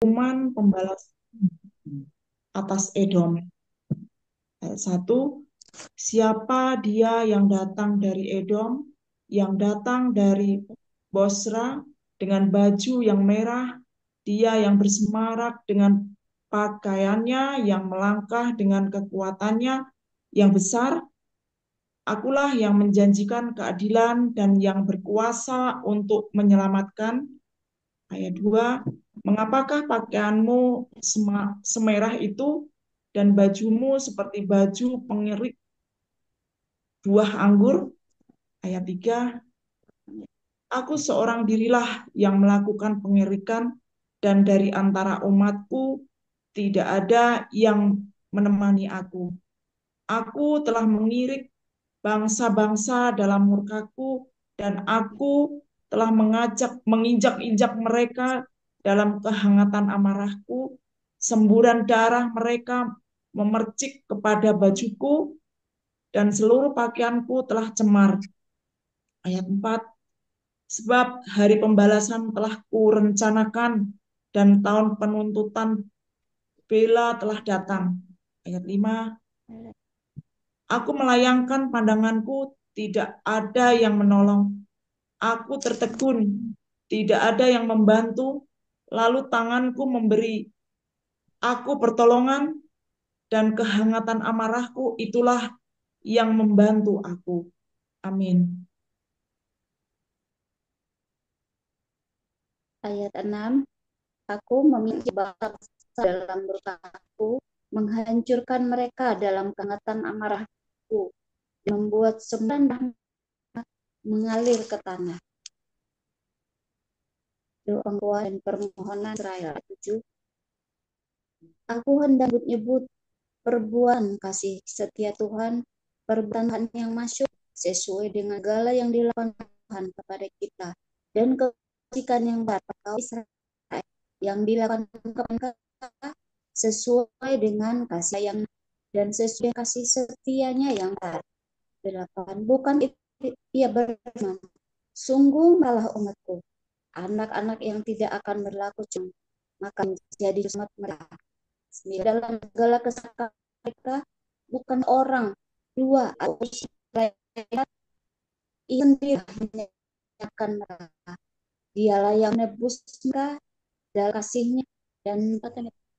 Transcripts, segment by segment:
hukuman pembalasan atas Edom. Ayat 1, siapa dia yang datang dari Edom, yang datang dari Bosra dengan baju yang merah, dia yang bersemarak dengan pakaiannya, yang melangkah dengan kekuatannya yang besar. Akulah yang menjanjikan keadilan dan yang berkuasa untuk menyelamatkan. Ayat 2, mengapakah pakaianmu semerah itu dan bajumu seperti baju pengirik buah anggur? Ayat 3, aku seorang dirilah yang melakukan pengirikan dan dari antara umatku tidak ada yang menemani aku. Aku telah mengirik bangsa-bangsa dalam murkaku dan aku telah menginjak-injak mereka dalam kehangatan amarahku. Semburan darah mereka memercik kepada bajuku dan seluruh pakaianku telah cemar. Ayat 4, sebab hari pembalasan telah kurencanakan dan tahun penuntutan bela telah datang. Ayat 5, aku melayangkan pandanganku, tidak ada yang menolong. Aku tertegun, tidak ada yang membantu. Lalu tanganku memberi aku pertolongan dan kehangatan amarahku itulah yang membantu aku. Amin. Ayat 6, aku memiliki bangsa dalam murkaku, menghancurkan mereka dalam kehangatan amarahku, membuat semburan mengalir ke tanah. Doa dan permohonan Israel. 7, aku hendak menyebut perbuatan kasih setia Tuhan, perbuatan yang masyhur sesuai dengan segala yang dilakukan Tuhan kepada kita dan kebajikan yang kepada Israel yang dilakukan kepada kita sesuai dengan kasih yang dan sesuai kasih setianya yang besar. 8, bukan itu ia berfirman, sungguh malah umatku, anak-anak yang tidak akan berlaku cuma, maka menjadi umat mereka. 9, dalam segala kesalahan mereka bukan orang dua atau ia sendiri menyiapkan mereka. Dialah yang menebus mereka dalam kasihnya dan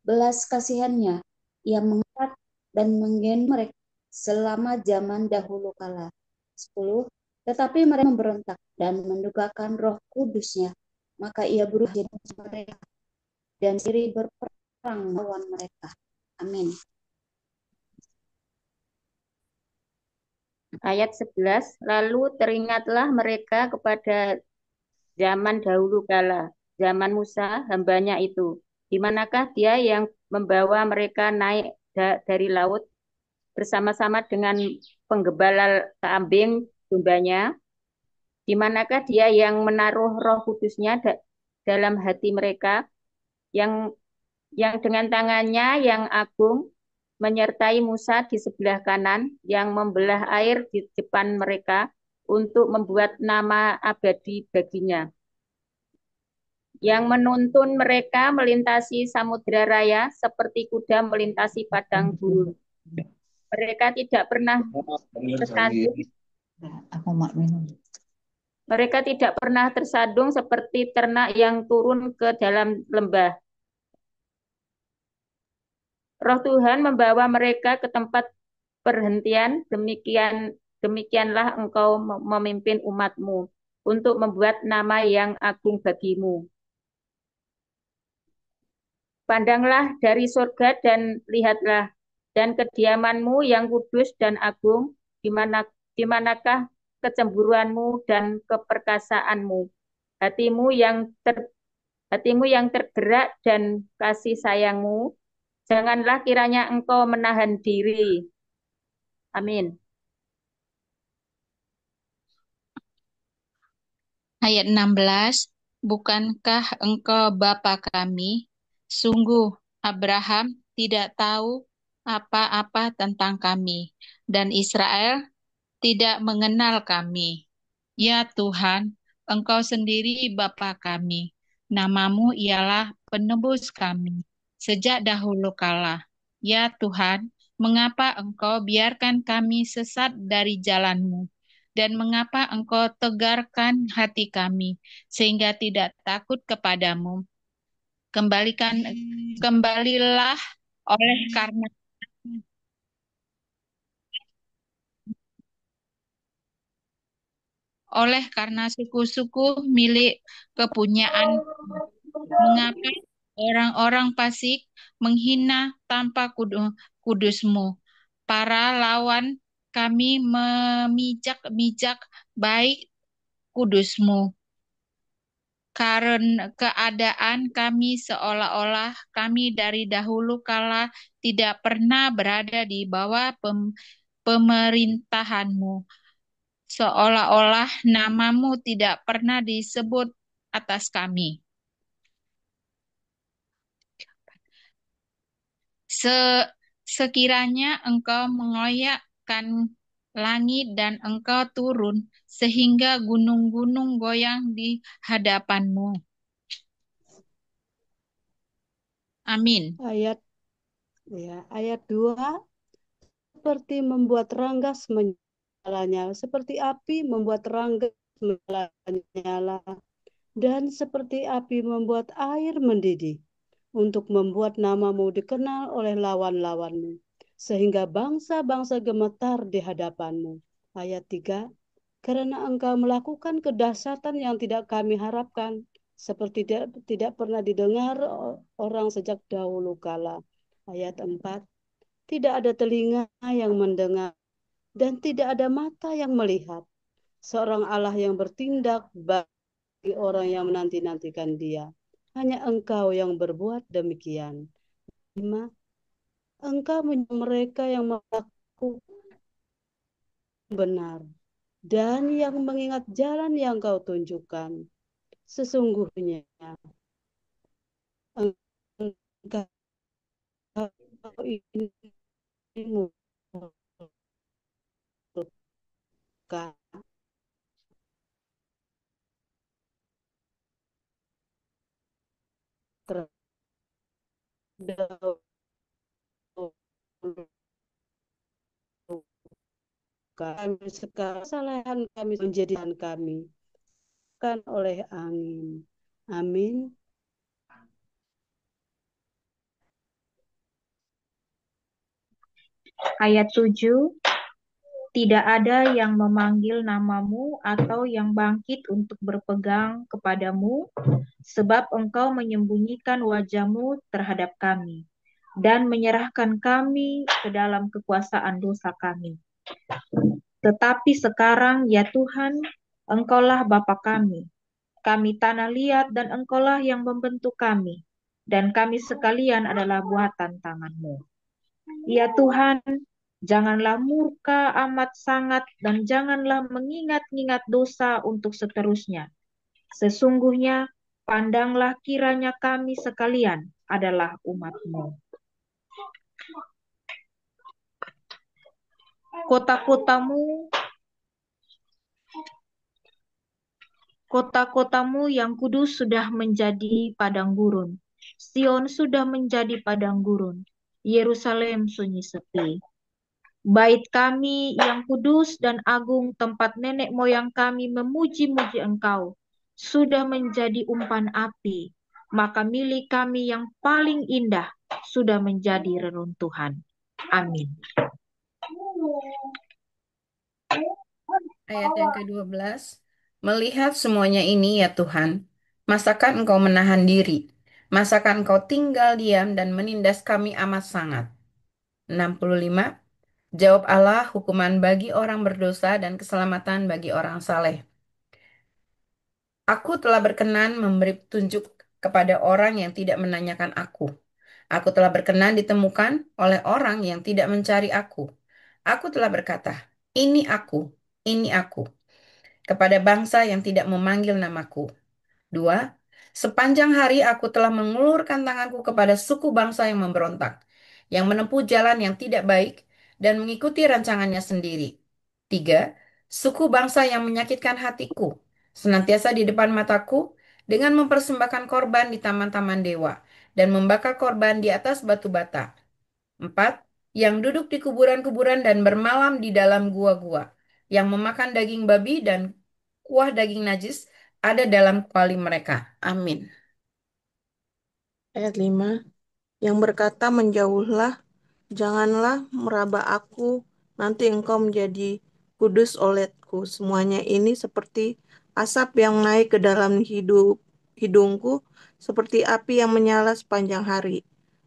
belas kasihannya. Ia mengangkat dan menggendong mereka selama zaman dahulu kala. 10, tetapi mereka memberontak dan mendukakan Roh Kudusnya, maka ia berubah jadi mereka dan diri berperang melawan mereka. Amin. Ayat 11, lalu teringatlah mereka kepada zaman dahulu kala, zaman Musa, hambanya itu. Di manakah dia yang membawa mereka naik dari laut bersama-sama dengan penggembala kambing dombanya? Di manakah dia yang menaruh Roh Kudusnya dalam hati mereka, yang dengan tangannya yang agung menyertai Musa di sebelah kanan, yang membelah air di depan mereka untuk membuat nama abadi baginya, yang menuntun mereka melintasi samudera raya seperti kuda melintasi padang gurun. Mereka tidak pernah tersandung. Mereka tidak pernah tersandung seperti ternak yang turun ke dalam lembah. Roh Tuhan membawa mereka ke tempat perhentian, demikianlah engkau memimpin umatmu untuk membuat nama yang agung bagimu. Pandanglah dari surga dan lihatlah, dan kediamanmu yang kudus dan agung, di manakah kecemburuanmu dan keperkasaanmu, hatimu yang tergerak dan kasih sayangmu, janganlah kiranya engkau menahan diri. Amin. Ayat 16, bukankah engkau Bapa kami? Sungguh, Abraham tidak tahu apa-apa tentang kami, dan Israel tidak mengenal kami. Ya Tuhan, Engkau sendiri Bapa kami. Namamu ialah penebus kami sejak dahulu kala. Ya Tuhan, mengapa Engkau biarkan kami sesat dari jalan-Mu? Dan mengapa Engkau tegarkan hati kami sehingga tidak takut kepadamu? Kembalilah oleh karena suku-suku milik kepunyaan. Mengapa orang-orang fasik menghina tanpa kudusmu? Para lawan kami memijak-mijak baik kudusmu. Karena keadaan kami seolah-olah kami dari dahulu kala tidak pernah berada di bawah pemerintahanmu. Seolah-olah namamu tidak pernah disebut atas kami. Sekiranya Engkau mengoyakkan langit dan Engkau turun, sehingga gunung-gunung goyang di hadapanmu. Amin. Ayat 2, seperti membuat ranggas menyala-nyala, seperti api membuat ranggas menyala-nyala, dan seperti api membuat air mendidih, untuk membuat namamu dikenal oleh lawan-lawanmu, sehingga bangsa-bangsa gemetar di hadapanmu. Ayat 3, karena engkau melakukan kedahsyatan yang tidak kami harapkan, seperti tidak pernah didengar orang sejak dahulu kala. Ayat 4, tidak ada telinga yang mendengar, dan tidak ada mata yang melihat. Seorang Allah yang bertindak bagi orang yang menanti-nantikan Dia. Hanya Engkau yang berbuat demikian. 5, Engkau mereka yang melakukan benar dan yang mengingat jalan yang Kau tunjukkan. Sesungguhnya Engkau ini murka terdahulu kami sekarang kesalahan kami menjadikan kami kan oleh angin. Amin. Ayat 7, tidak ada yang memanggil namamu atau yang bangkit untuk berpegang kepadamu, sebab engkau menyembunyikan wajahmu terhadap kami dan menyerahkan kami ke dalam kekuasaan dosa kami. Tetapi sekarang, ya Tuhan, Engkaulah Bapa kami. Kami tanah liat dan Engkaulah yang membentuk kami, dan kami sekalian adalah buatan tangan-Mu. Ya Tuhan, janganlah murka amat sangat dan janganlah mengingat-ingat dosa untuk seterusnya. Sesungguhnya, pandanglah kiranya kami sekalian adalah umat-Mu. Kota-kotamu yang kudus sudah menjadi padang gurun. Sion sudah menjadi padang gurun. Yerusalem sunyi sepi. Bait kami yang kudus dan agung, tempat nenek moyang kami memuji-muji Engkau, sudah menjadi umpan api. Maka milik kami yang paling indah sudah menjadi reruntuhan. Amin. Ayat yang ke-12. Melihat semuanya ini ya Tuhan, masakan Engkau menahan diri? Masakan Engkau tinggal diam dan menindas kami amat sangat? 65. Jawab Allah, hukuman bagi orang berdosa dan keselamatan bagi orang saleh. Aku telah berkenan memberi petunjuk kepada orang yang tidak menanyakan aku. Aku telah berkenan ditemukan oleh orang yang tidak mencari aku. Aku telah berkata, ini aku, kepada bangsa yang tidak memanggil namaku. 2. Sepanjang hari aku telah mengulurkan tanganku kepada suku bangsa yang memberontak, yang menempuh jalan yang tidak baik, dan mengikuti rancangannya sendiri. 3. Suku bangsa yang menyakitkan hatiku, senantiasa di depan mataku, dengan mempersembahkan korban di taman-taman dewa dan membakar korban di atas batu bata. 4. Yang duduk di kuburan-kuburan dan bermalam di dalam gua-gua, yang memakan daging babi dan kuah daging najis ada dalam kuali mereka. Amin. Ayat 5. Yang berkata menjauhlah, janganlah meraba aku, nanti engkau menjadi kudus olehku. Semuanya ini seperti asap yang naik ke dalam hidungku, seperti api yang menyala sepanjang hari.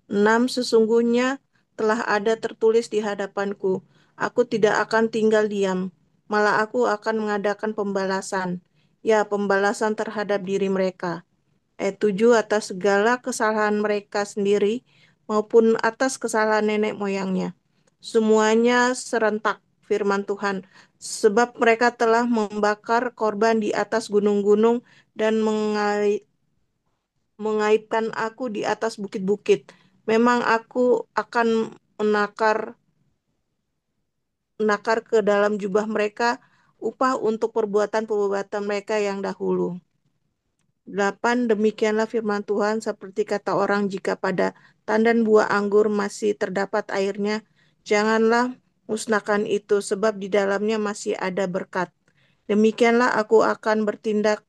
6. Sesungguhnya telah ada tertulis di hadapanku, aku tidak akan tinggal diam, malah aku akan mengadakan pembalasan. Ya, pembalasan terhadap diri mereka. 7. Atas segala kesalahan mereka sendiri maupun atas kesalahan nenek moyangnya. Semuanya serentak, firman Tuhan. Sebab mereka telah membakar korban di atas gunung-gunung dan mengaitkan aku di atas bukit-bukit. Memang aku akan menakar menakar ke dalam jubah mereka upah untuk perbuatan-perbuatan mereka yang dahulu. 8. Demikianlah firman Tuhan seperti kata orang jika pada tandan buah anggur masih terdapat airnya, janganlah musnahkan itu sebab di dalamnya masih ada berkat. Demikianlah aku akan bertindak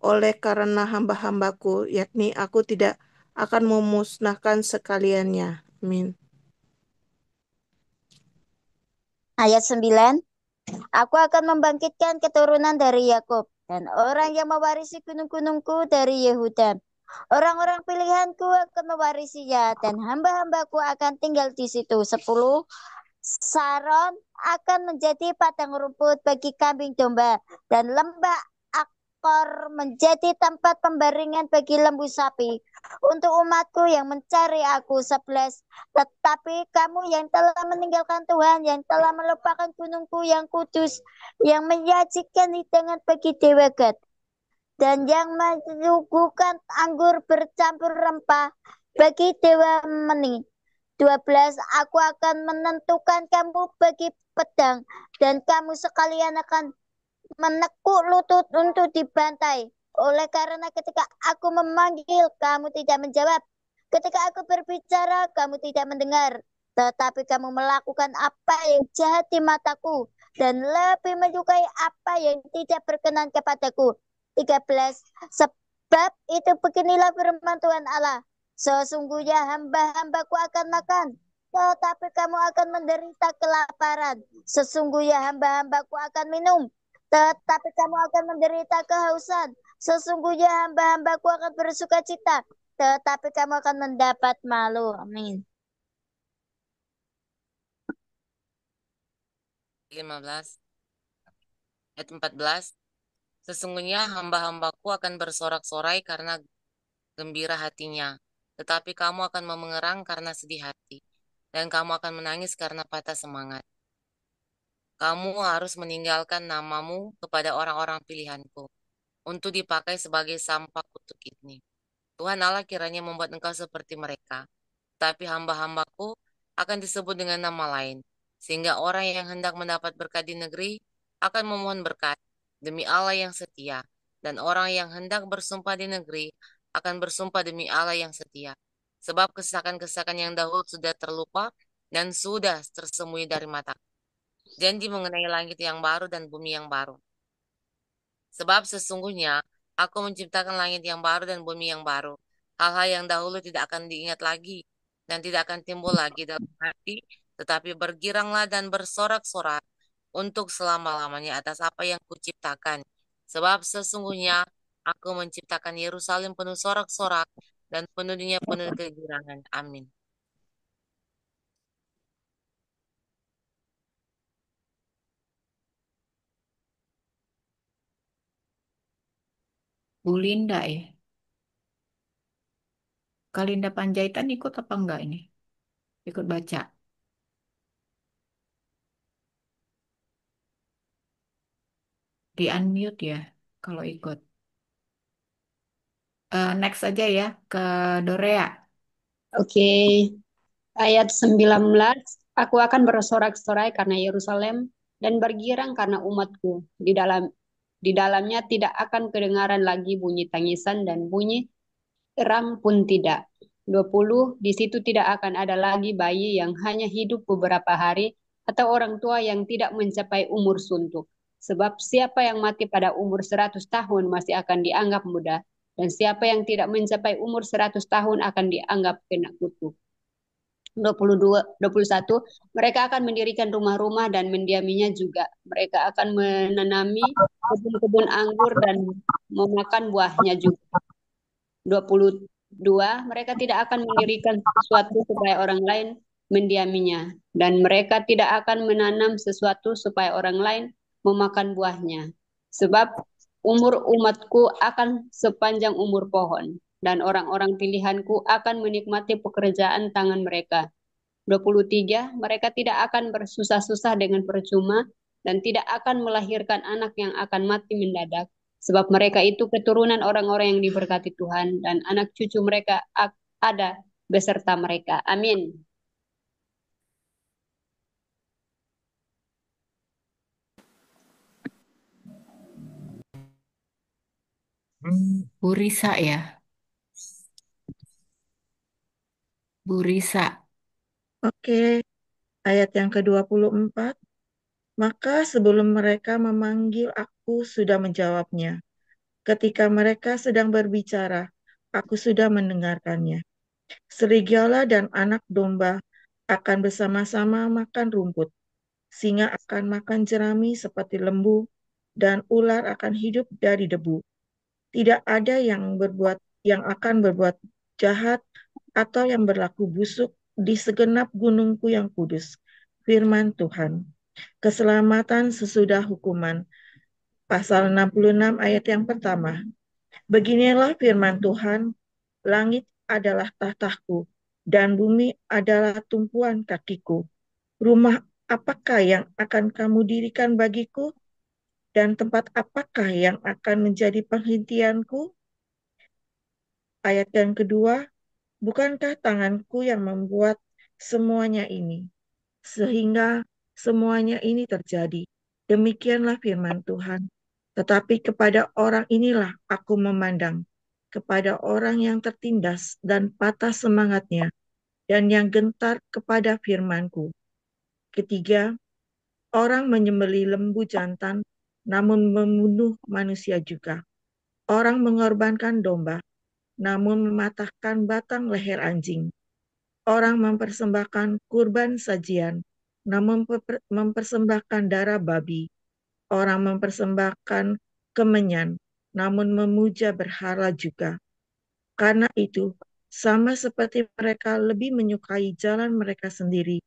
oleh karena hamba-hambaku, yakni aku tidak akan memusnahkan sekaliannya. Amin. Ayat 9. Aku akan membangkitkan keturunan dari Yakub dan orang yang mewarisi gunung-gunungku dari Yehuda. Orang-orang pilihanku akan mewarisinya dan hamba-hambaku akan tinggal di situ. 10. Saron akan menjadi padang rumput bagi kambing domba dan lembah Akor menjadi tempat pembaringan bagi lembu sapi untuk umatku yang mencari aku. 11. Tetapi kamu yang telah meninggalkan Tuhan, yang telah melupakan gunungku yang kudus, yang menyajikan hidangan bagi dewa Gad, dan yang menyuguhkan anggur bercampur rempah bagi dewa Meni. 12. Aku akan menentukan kamu bagi pedang, dan kamu sekalian akan menekuk lutut untuk dibantai. Oleh karena ketika aku memanggil, kamu tidak menjawab. Ketika aku berbicara, kamu tidak mendengar. Tetapi kamu melakukan apa yang jahat di mataku dan lebih menyukai apa yang tidak berkenan kepadaku. 13. Sebab itu beginilah firman Tuhan Allah. Sesungguhnya hamba-hambaku akan makan, tetapi kamu akan menderita kelaparan. Sesungguhnya hamba-hambaku akan minum, tetapi kamu akan menderita kehausan. Sesungguhnya hamba-hambaku akan bersuka cita, tetapi kamu akan mendapat malu. Amin. 15. Ayat 14. Sesungguhnya hamba-hambaku akan bersorak-sorai karena gembira hatinya, tetapi kamu akan memengerang karena sedih hati, dan kamu akan menangis karena patah semangat. Kamu harus meninggalkan namamu kepada orang-orang pilihanku, untuk dipakai sebagai sampah kutuk ini. Tuhan Allah kiranya membuat engkau seperti mereka, tapi hamba-hambaku akan disebut dengan nama lain, sehingga orang yang hendak mendapat berkat di negeri akan memohon berkat demi Allah yang setia, dan orang yang hendak bersumpah di negeri akan bersumpah demi Allah yang setia. Sebab kesakan-kesakan yang dahulu sudah terlupa dan sudah tersembunyi dari mata. Janji mengenai langit yang baru dan bumi yang baru. Sebab sesungguhnya aku menciptakan langit yang baru dan bumi yang baru. Hal-hal yang dahulu tidak akan diingat lagi dan tidak akan timbul lagi dalam hati, tetapi bergiranglah dan bersorak-sorak untuk selama-lamanya atas apa yang kuciptakan. Sebab sesungguhnya aku menciptakan Yerusalem penuh sorak-sorak dan penuhnya penuh kegirangan. Amin. Bu Linda ya. Kalinda Panjaitan ikut apa enggak ini? Ikut baca. Di unmute ya kalau ikut. Next aja ya ke Dorea. Oke, ayat 19. Aku akan bersorak-sorai karena Yerusalem dan bergirang karena umatku di dalam Di dalamnya tidak akan kedengaran lagi bunyi tangisan dan bunyi eram pun tidak. 20, di situ tidak akan ada lagi bayi yang hanya hidup beberapa hari atau orang tua yang tidak mencapai umur suntuk. Sebab siapa yang mati pada umur 100 tahun masih akan dianggap muda, dan siapa yang tidak mencapai umur 100 tahun akan dianggap kena kutuk. 22, 21, mereka akan mendirikan rumah-rumah dan mendiaminya juga. Mereka akan menanami kebun-kebun anggur dan memakan buahnya juga. 22, mereka tidak akan mendirikan sesuatu supaya orang lain mendiaminya. Dan mereka tidak akan menanam sesuatu supaya orang lain memakan buahnya. Sebab umur umatku akan sepanjang umur pohon, dan orang-orang pilihanku akan menikmati pekerjaan tangan mereka. 23, mereka tidak akan bersusah-susah dengan percuma dan tidak akan melahirkan anak yang akan mati mendadak. Sebab mereka itu keturunan orang-orang yang diberkati Tuhan dan anak cucu mereka ada beserta mereka. Amin. Bu Risa ya, Bu Risa. Oke, ayat yang ke-24. Maka sebelum mereka memanggil aku sudah menjawabnya. Ketika mereka sedang berbicara, aku sudah mendengarkannya. Serigala dan anak domba akan bersama-sama makan rumput. Singa akan makan jerami seperti lembu, dan ular akan hidup dari debu. Tidak ada yang akan berbuat jahat atau yang berlaku busuk di segenap gunungku yang kudus. Firman Tuhan. Keselamatan sesudah hukuman. Pasal 66 ayat yang pertama. Beginilah firman Tuhan, langit adalah tahtaku, dan bumi adalah tumpuan kakiku. Rumah apakah yang akan kamu dirikan bagiku? Dan tempat apakah yang akan menjadi penghentianku? Ayat yang kedua, bukankah tanganku yang membuat semuanya ini, sehingga semuanya ini terjadi? Demikianlah firman Tuhan. Tetapi kepada orang inilah aku memandang, kepada orang yang tertindas dan patah semangatnya, dan yang gentar kepada firmanku. Ketiga, orang menyembelih lembu jantan, namun membunuh manusia juga. Orang mengorbankan domba, namun mematahkan batang leher anjing. Orang mempersembahkan kurban sajian, namun mempersembahkan darah babi. Orang mempersembahkan kemenyan, namun memuja berhala juga. Karena itu, sama seperti mereka lebih menyukai jalan mereka sendiri,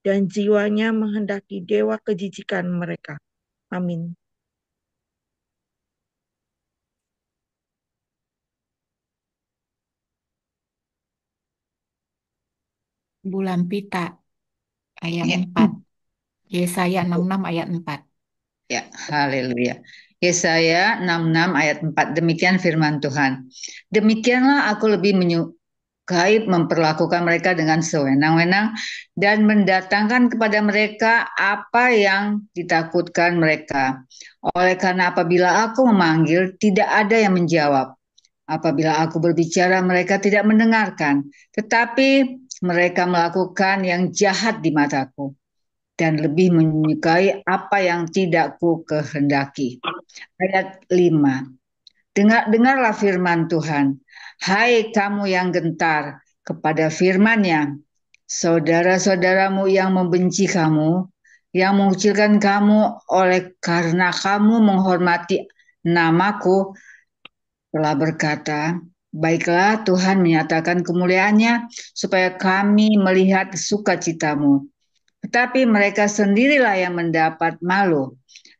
dan jiwanya menghendaki dewa kejijikan mereka. Amin. Bulan Pita ayat 4. Yesaya 66 ayat 4. Ya, haleluya. Yesaya 66 ayat 4. Demikian firman Tuhan. Demikianlah aku lebih menyukai memperlakukan mereka dengan sewenang-wenang dan mendatangkan kepada mereka apa yang ditakutkan mereka. Oleh karena apabila aku memanggil, tidak ada yang menjawab. Apabila aku berbicara, mereka tidak mendengarkan. Tetapi mereka melakukan yang jahat di mataku dan lebih menyukai apa yang tidak ku kehendaki. Ayat 5. Dengarlah firman Tuhan. Hai kamu yang gentar kepada firman-Nya, saudara-saudaramu yang membenci kamu, yang mengucilkan kamu oleh karena kamu menghormati namaku, telah berkata, baiklah Tuhan menyatakan kemuliaannya supaya kami melihat sukacitamu. Tetapi mereka sendirilah yang mendapat malu.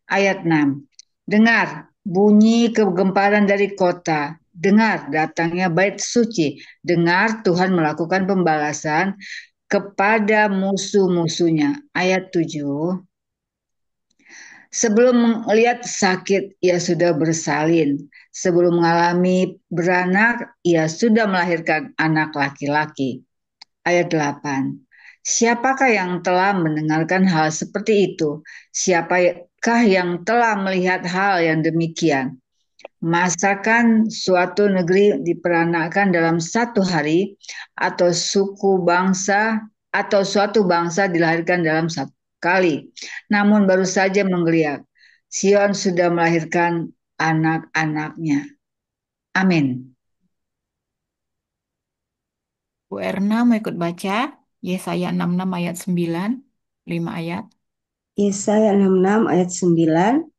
Ayat 6. Dengar bunyi kegemparan dari kota. Dengar datangnya bait suci. Dengar Tuhan melakukan pembalasan kepada musuh-musuhnya. Ayat 7. Sebelum melihat sakit, ia sudah bersalin. Sebelum mengalami beranak, ia sudah melahirkan anak laki-laki. Ayat 8. Siapakah yang telah mendengarkan hal seperti itu? kah yang telah melihat hal yang demikian? Masakan suatu negeri diperanakkan dalam satu hari, atau suatu bangsa dilahirkan dalam satu kali, namun baru saja menggeliat. Sion sudah melahirkan anak-anaknya. Amin. Bu Erna mau ikut baca Yesaya 66 ayat 9, 5 ayat. Yesaya 66 ayat 9.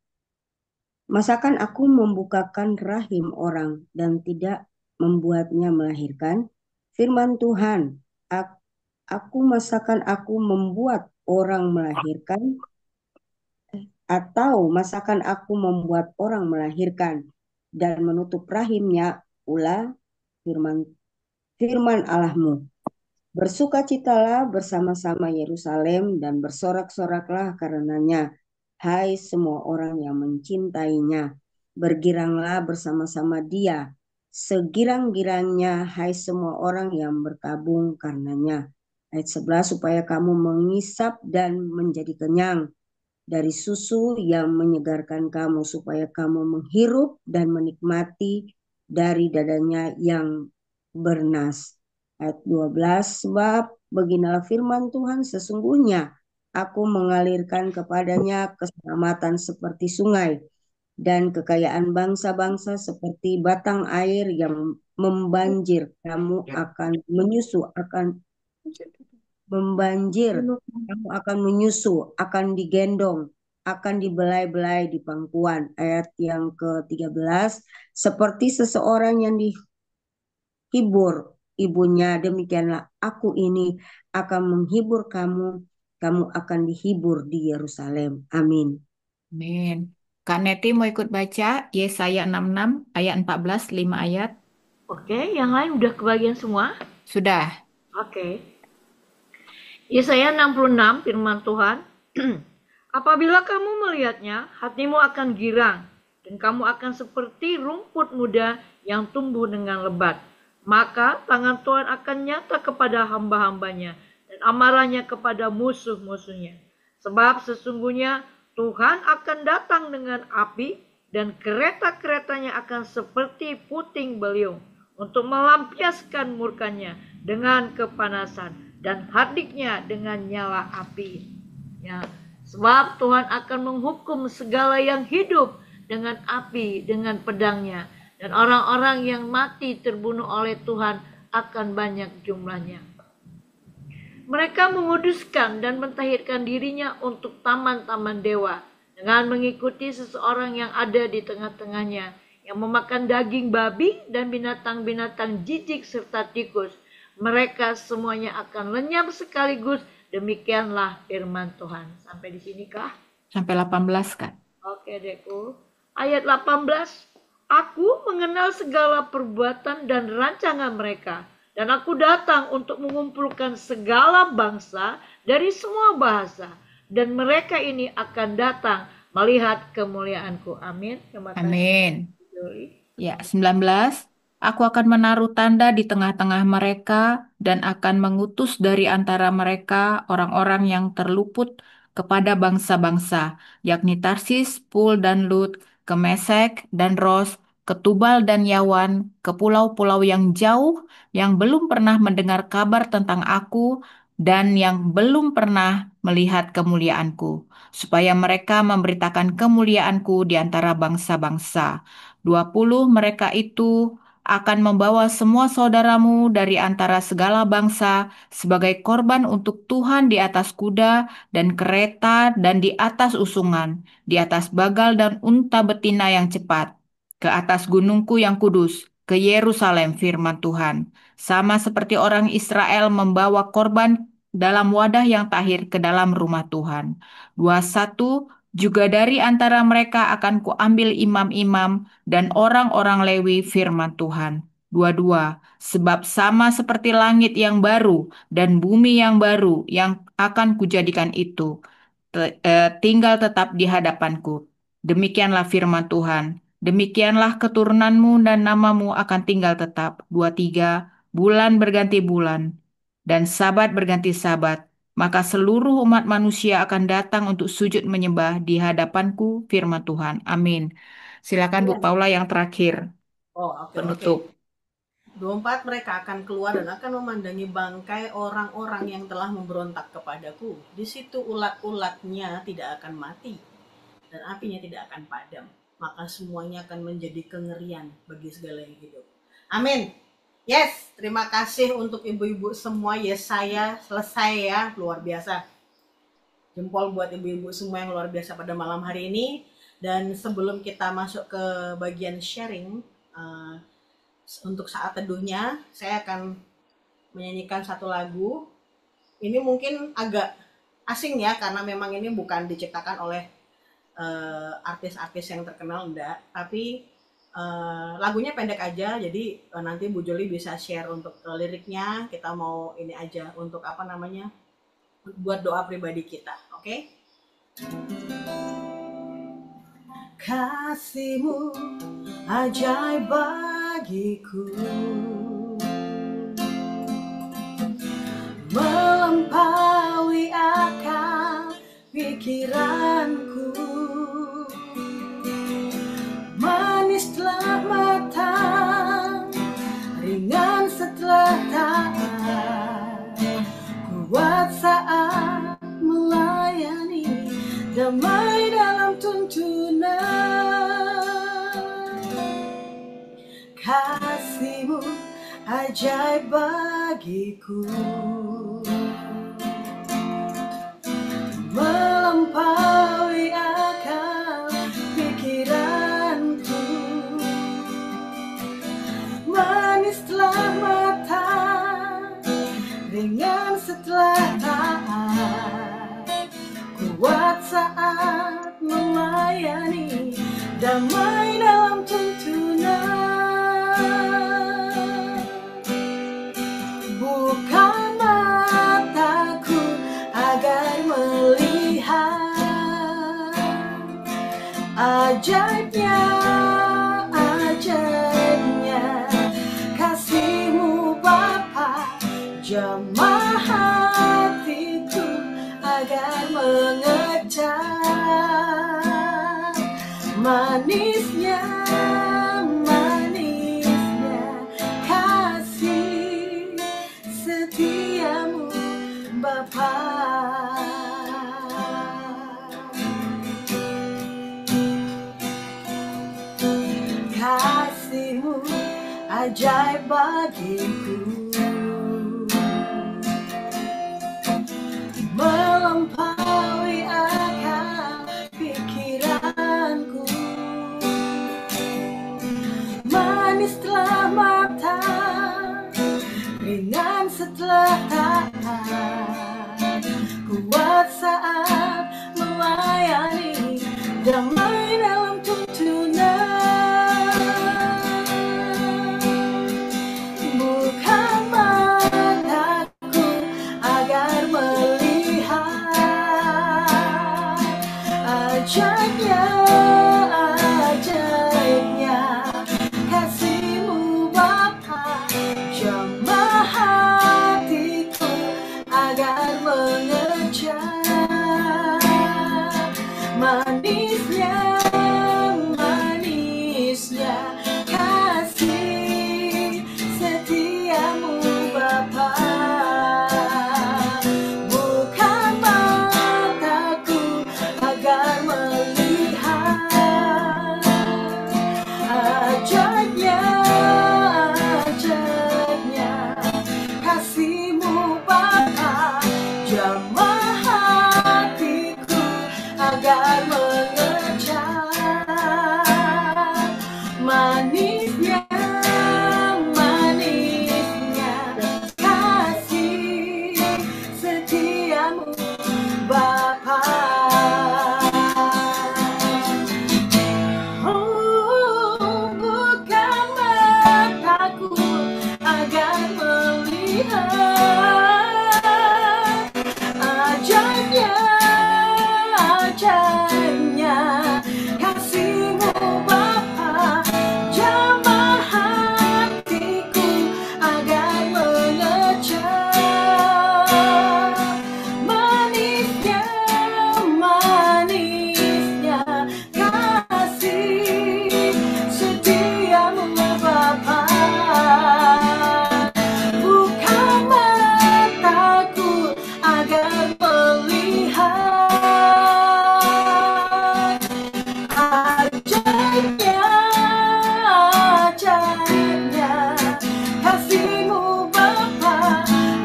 Masakan aku membukakan rahim orang dan tidak membuatnya melahirkan? Firman Tuhan, masakan aku membuat orang melahirkan? Atau masakan aku membuat orang melahirkan dan menutup rahimnya? Ulah firman Allahmu. Bersukacitalah bersama-sama Yerusalem dan bersorak-soraklah karenanya, hai semua orang yang mencintainya. Bergiranglah bersama-sama dia, segirang-girangnya, hai semua orang yang berkabung karenanya. Ayat 11, supaya kamu mengisap dan menjadi kenyang dari susu yang menyegarkan kamu, supaya kamu menghirup dan menikmati dari dadanya yang bernas. Ayat 12, sebab beginilah firman Tuhan, sesungguhnya aku mengalirkan kepadanya keselamatan seperti sungai dan kekayaan bangsa-bangsa seperti batang air yang membanjir. Kamu akan menyusu, akan digendong, akan dibelai-belai di pangkuan. Ayat yang ke-13, seperti seseorang yang dihibur ibunya, demikianlah aku ini akan menghibur kamu, kamu akan dihibur di Yerusalem. Amin. Amin. Kak Neti mau ikut baca Yesaya 66 ayat 14, 5 ayat. Oke, yang lain udah kebagian semua? Sudah. Oke. Yesaya 66 firman Tuhan. Apabila kamu melihatnya, hatimu akan girang, dan kamu akan seperti rumput muda yang tumbuh dengan lebat. Maka tangan Tuhan akan nyata kepada hamba-hambanya, dan amarahnya kepada musuh-musuhnya. Sebab sesungguhnya Tuhan akan datang dengan api, dan kereta-keretanya akan seperti puting beliung, untuk melampiaskan murkanya dengan kepanasan, dan hardiknya dengan nyala api. Ya, sebab Tuhan akan menghukum segala yang hidup dengan api, dengan pedangnya. Dan orang-orang yang mati terbunuh oleh Tuhan akan banyak jumlahnya. Mereka menguduskan dan mentahirkan dirinya untuk taman-taman dewa, dengan mengikuti seseorang yang ada di tengah-tengahnya, yang memakan daging babi dan binatang-binatang jijik serta tikus. Mereka semuanya akan lenyap sekaligus. Demikianlah firman Tuhan. Sampai di sini kah? Sampai 18, Kak. Oke, Deku. Ayat 18. Aku mengenal segala perbuatan dan rancangan mereka, dan aku datang untuk mengumpulkan segala bangsa dari semua bahasa, dan mereka ini akan datang melihat kemuliaanku. Amin. Terima kasih. Amin. Ya, 19. Aku akan menaruh tanda di tengah-tengah mereka dan akan mengutus dari antara mereka orang-orang yang terluput kepada bangsa-bangsa, yakni Tarsis, Pul dan Lut, ke Mesek dan Ros, ke Tubal dan Yawan, ke pulau-pulau yang jauh yang belum pernah mendengar kabar tentang aku dan yang belum pernah melihat kemuliaanku, supaya mereka memberitakan kemuliaanku di antara bangsa-bangsa. 20 mereka itu akan membawa semua saudaramu dari antara segala bangsa sebagai korban untuk Tuhan di atas kuda dan kereta dan di atas usungan, di atas bagal dan unta betina yang cepat, ke atas gunungku yang kudus, ke Yerusalem, firman Tuhan. Sama seperti orang Israel membawa korban dalam wadah yang tahir ke dalam rumah Tuhan. 21 juga dari antara mereka akan kuambil imam-imam dan orang-orang Lewi, firman Tuhan. 22. Sebab sama seperti langit yang baru dan bumi yang baru yang akan kujadikan itu, tinggal tetap di hadapanku. Demikianlah firman Tuhan. Demikianlah keturunanmu dan namamu akan tinggal tetap. 23. Bulan berganti bulan dan sabat berganti sabat, maka seluruh umat manusia akan datang untuk sujud menyembah di hadapanku, firman Tuhan. Amin. Silakan Bu Yes. Paula yang terakhir, Oke. penutup. 24, mereka akan keluar dan akan memandangi bangkai orang-orang yang telah memberontak kepadaku. Di situ ulat-ulatnya tidak akan mati dan apinya tidak akan padam. Maka semuanya akan menjadi kengerian bagi segala yang hidup. Amin. Yes, terima kasih untuk ibu-ibu semua. Yesaya selesai ya, luar biasa. Jempol buat ibu-ibu semua yang luar biasa pada malam hari ini. Dan sebelum kita masuk ke bagian sharing, untuk saat teduhnya, saya akan menyanyikan satu lagu. Ini mungkin agak asing ya, karena memang ini bukan diciptakan oleh artis-artis yang terkenal, enggak. Tapi lagunya pendek aja, jadi nanti Bu Joli bisa share untuk liriknya. Kita mau ini aja untuk buat doa pribadi kita, oke? Kasih-Mu ajaib bagiku, melampaui akal pikiranku, manis telah matang, ringan setelah taat, kuat saat melayani, damai dalam tuntunan. Kasih-Mu ajaib bagiku, melampaui akal pikiranku, manis telah matang, ringan setelah taat, kuat saat melayani, damai dalam tuntunan. Buka mataku agar melihat ajaibnya, ajaibnya kasih-Mu Bapa, jamah hatiku agar mengejar manisnya, manisnya kasih setiamu Bapa. Kasih-Mu ajaib bagiku, melampaui akal pikiranku, manis telah matang, ringan setelah taat, kuat saat melayani, damai dalam tuntunan. Buka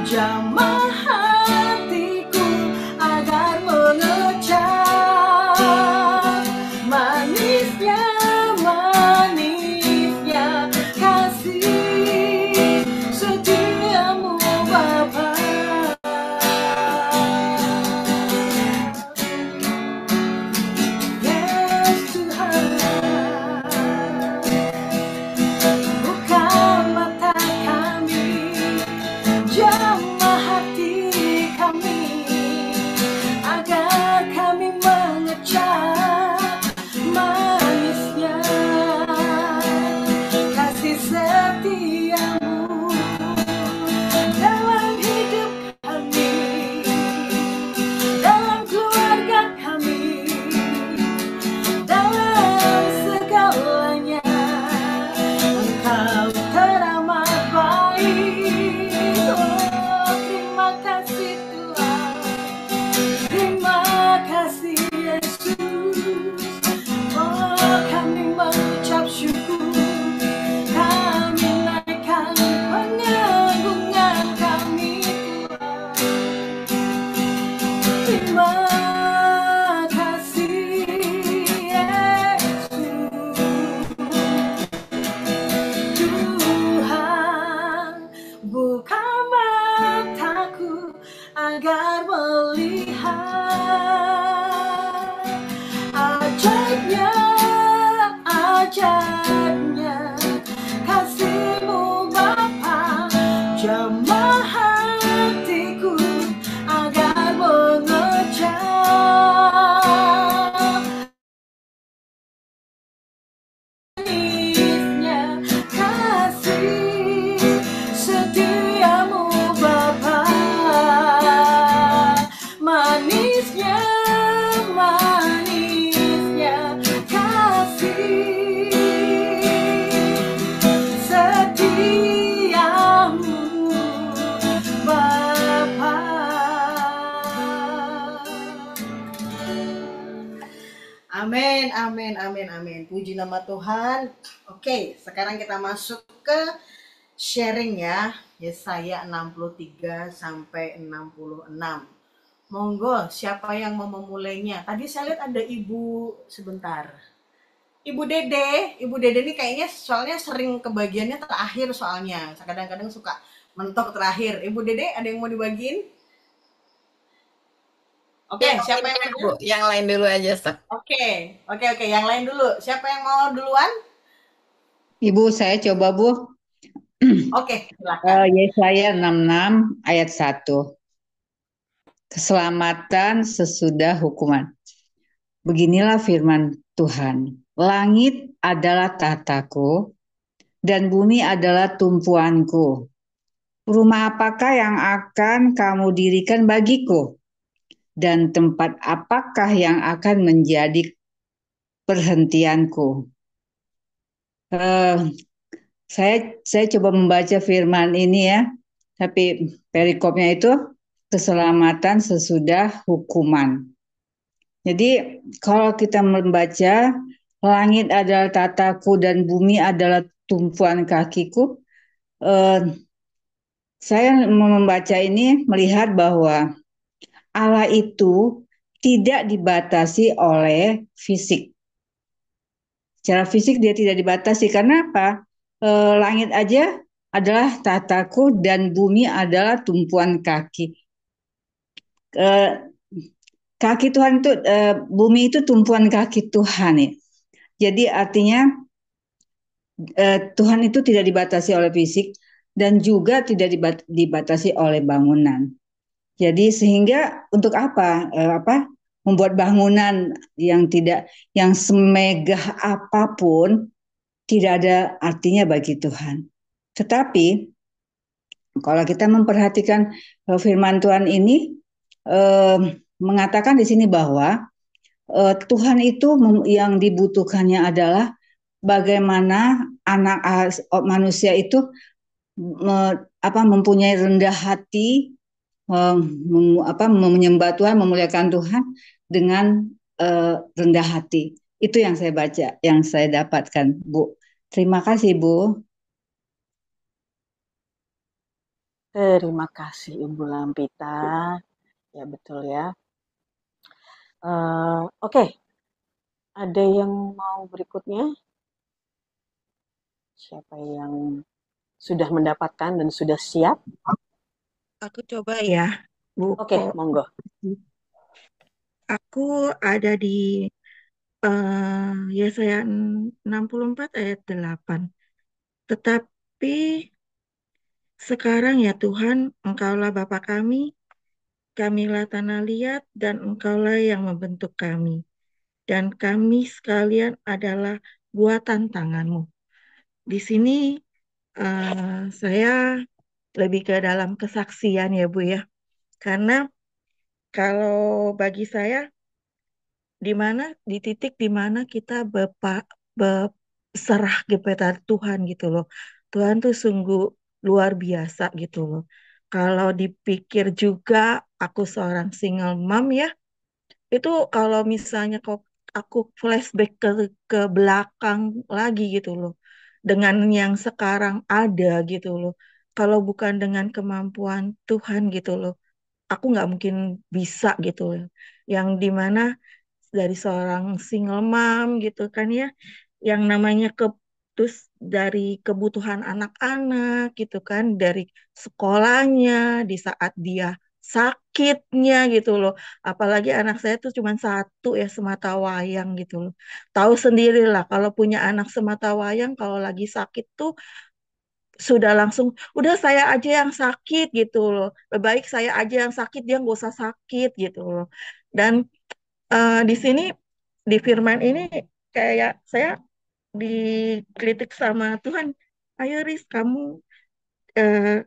jamah hatiku agar mengecap manisnya, manisnya kasih setiamu Bapa. Yes Tuhan, buka mata kami, jamah hati kami, agar kami mengecap manisnya kasih setiamu dalam hidup kami, dalam keluarga kami, dalam segalanya. Engkau teramat baik. Oh, terima kasih Tuhan, terima kasih Yesus. Oh, kami mengucap syukur, kami naikkan pengagungan kami Tuhan. Terima kasih Yesus. Tuhan, buka mataku agar melihat ajaibnya, ajaibnya kasih-Mu Bapa, jamah hatiku agar mengecap manisnya kasih setiamu Bapa, manisnya, manisnya kasih setiamu Bapa. Amin, amin, amin, amin. Puji nama Tuhan. Oke, sekarang kita masuk ke sharing ya. Yesaya 63 sampai 66. Monggo, siapa yang mau memulainya? Tadi saya lihat ada ibu sebentar. Ibu Dede ini kayaknya soalnya sering kebagiannya terakhir soalnya. Kadang-kadang suka mentok terakhir. Ibu Dede, ada yang mau dibagiin? Oke, siapa yang Bu, yang lain dulu aja, Ustaz. Oke, yang lain dulu. Siapa yang mau duluan? Ibu, saya coba, Bu. Oke, silakan. Yesaya 66 ayat 1. Keselamatan sesudah hukuman. Beginilah firman Tuhan. Langit adalah tahtaku dan bumi adalah tumpuanku. Rumah apakah yang akan kamu dirikan bagiku? Dan tempat apakah yang akan menjadi perhentianku? Saya coba membaca firman ini ya, tapi perikopnya itu keselamatan sesudah hukuman. Jadi kalau kita membaca langit adalah tataku dan bumi adalah tumpuan kakiku, saya membaca ini melihat bahwa Allah itu tidak dibatasi oleh fisik. Secara fisik dia tidak dibatasi. Karena apa? Langit aja adalah tahtaku dan bumi adalah tumpuan kaki. Kaki Tuhan itu, bumi itu tumpuan kaki Tuhan ya. Jadi artinya Tuhan itu tidak dibatasi oleh fisik dan juga tidak dibatasi oleh bangunan. Jadi sehingga untuk apa? Membuat bangunan yang semegah apapun tidak ada artinya bagi Tuhan. Tetapi kalau kita memperhatikan firman Tuhan ini mengatakan di sini bahwa Tuhan itu yang dibutuhkannya adalah bagaimana anak manusia itu mempunyai rendah hati, menyembah Tuhan, memuliakan Tuhan dengan rendah hati. Itu yang saya baca, yang saya dapatkan, Bu. Terima kasih, Bu. Terima kasih Ibu Lampita. Ya betul ya. Oke, ada yang mau berikutnya? Siapa yang sudah mendapatkan dan sudah siap? Aku coba ya, Oke, buku. monggo. Aku ada di Yesaya 64 ayat 8. Tetapi sekarang ya Tuhan, Engkaulah Bapa kamilah tanah liat, dan Engkaulah yang membentuk kami. Dan kami sekalian adalah buatan tangan-Mu. Di sini saya lebih ke dalam kesaksian ya Bu ya. Karena kalau bagi saya di titik di mana kita berserah kepada Tuhan gitu loh. Tuhan tuh sungguh luar biasa gitu loh. Kalau dipikir juga aku seorang single mom ya, itu kalau misalnya kok aku flashback ke belakang lagi gitu loh, dengan yang sekarang ada gitu loh. Kalau bukan dengan kemampuan Tuhan gitu loh, aku nggak mungkin bisa gitu loh. Yang dimana dari seorang single mom gitu kan ya, yang namanya terus dari kebutuhan anak-anak gitu kan, dari sekolahnya di saat dia sakitnya gitu loh. Apalagi anak saya tuh cuma satu ya, semata wayang gitu loh. Tahu sendirilah kalau punya anak semata wayang kalau lagi sakit tuh sudah langsung udah saya aja yang sakit gitu loh. Lebih baik saya aja yang sakit, dia nggak usah sakit gitu loh. Dan di sini di firman ini kayak saya dikritik sama Tuhan, ayo Riz kamu eh,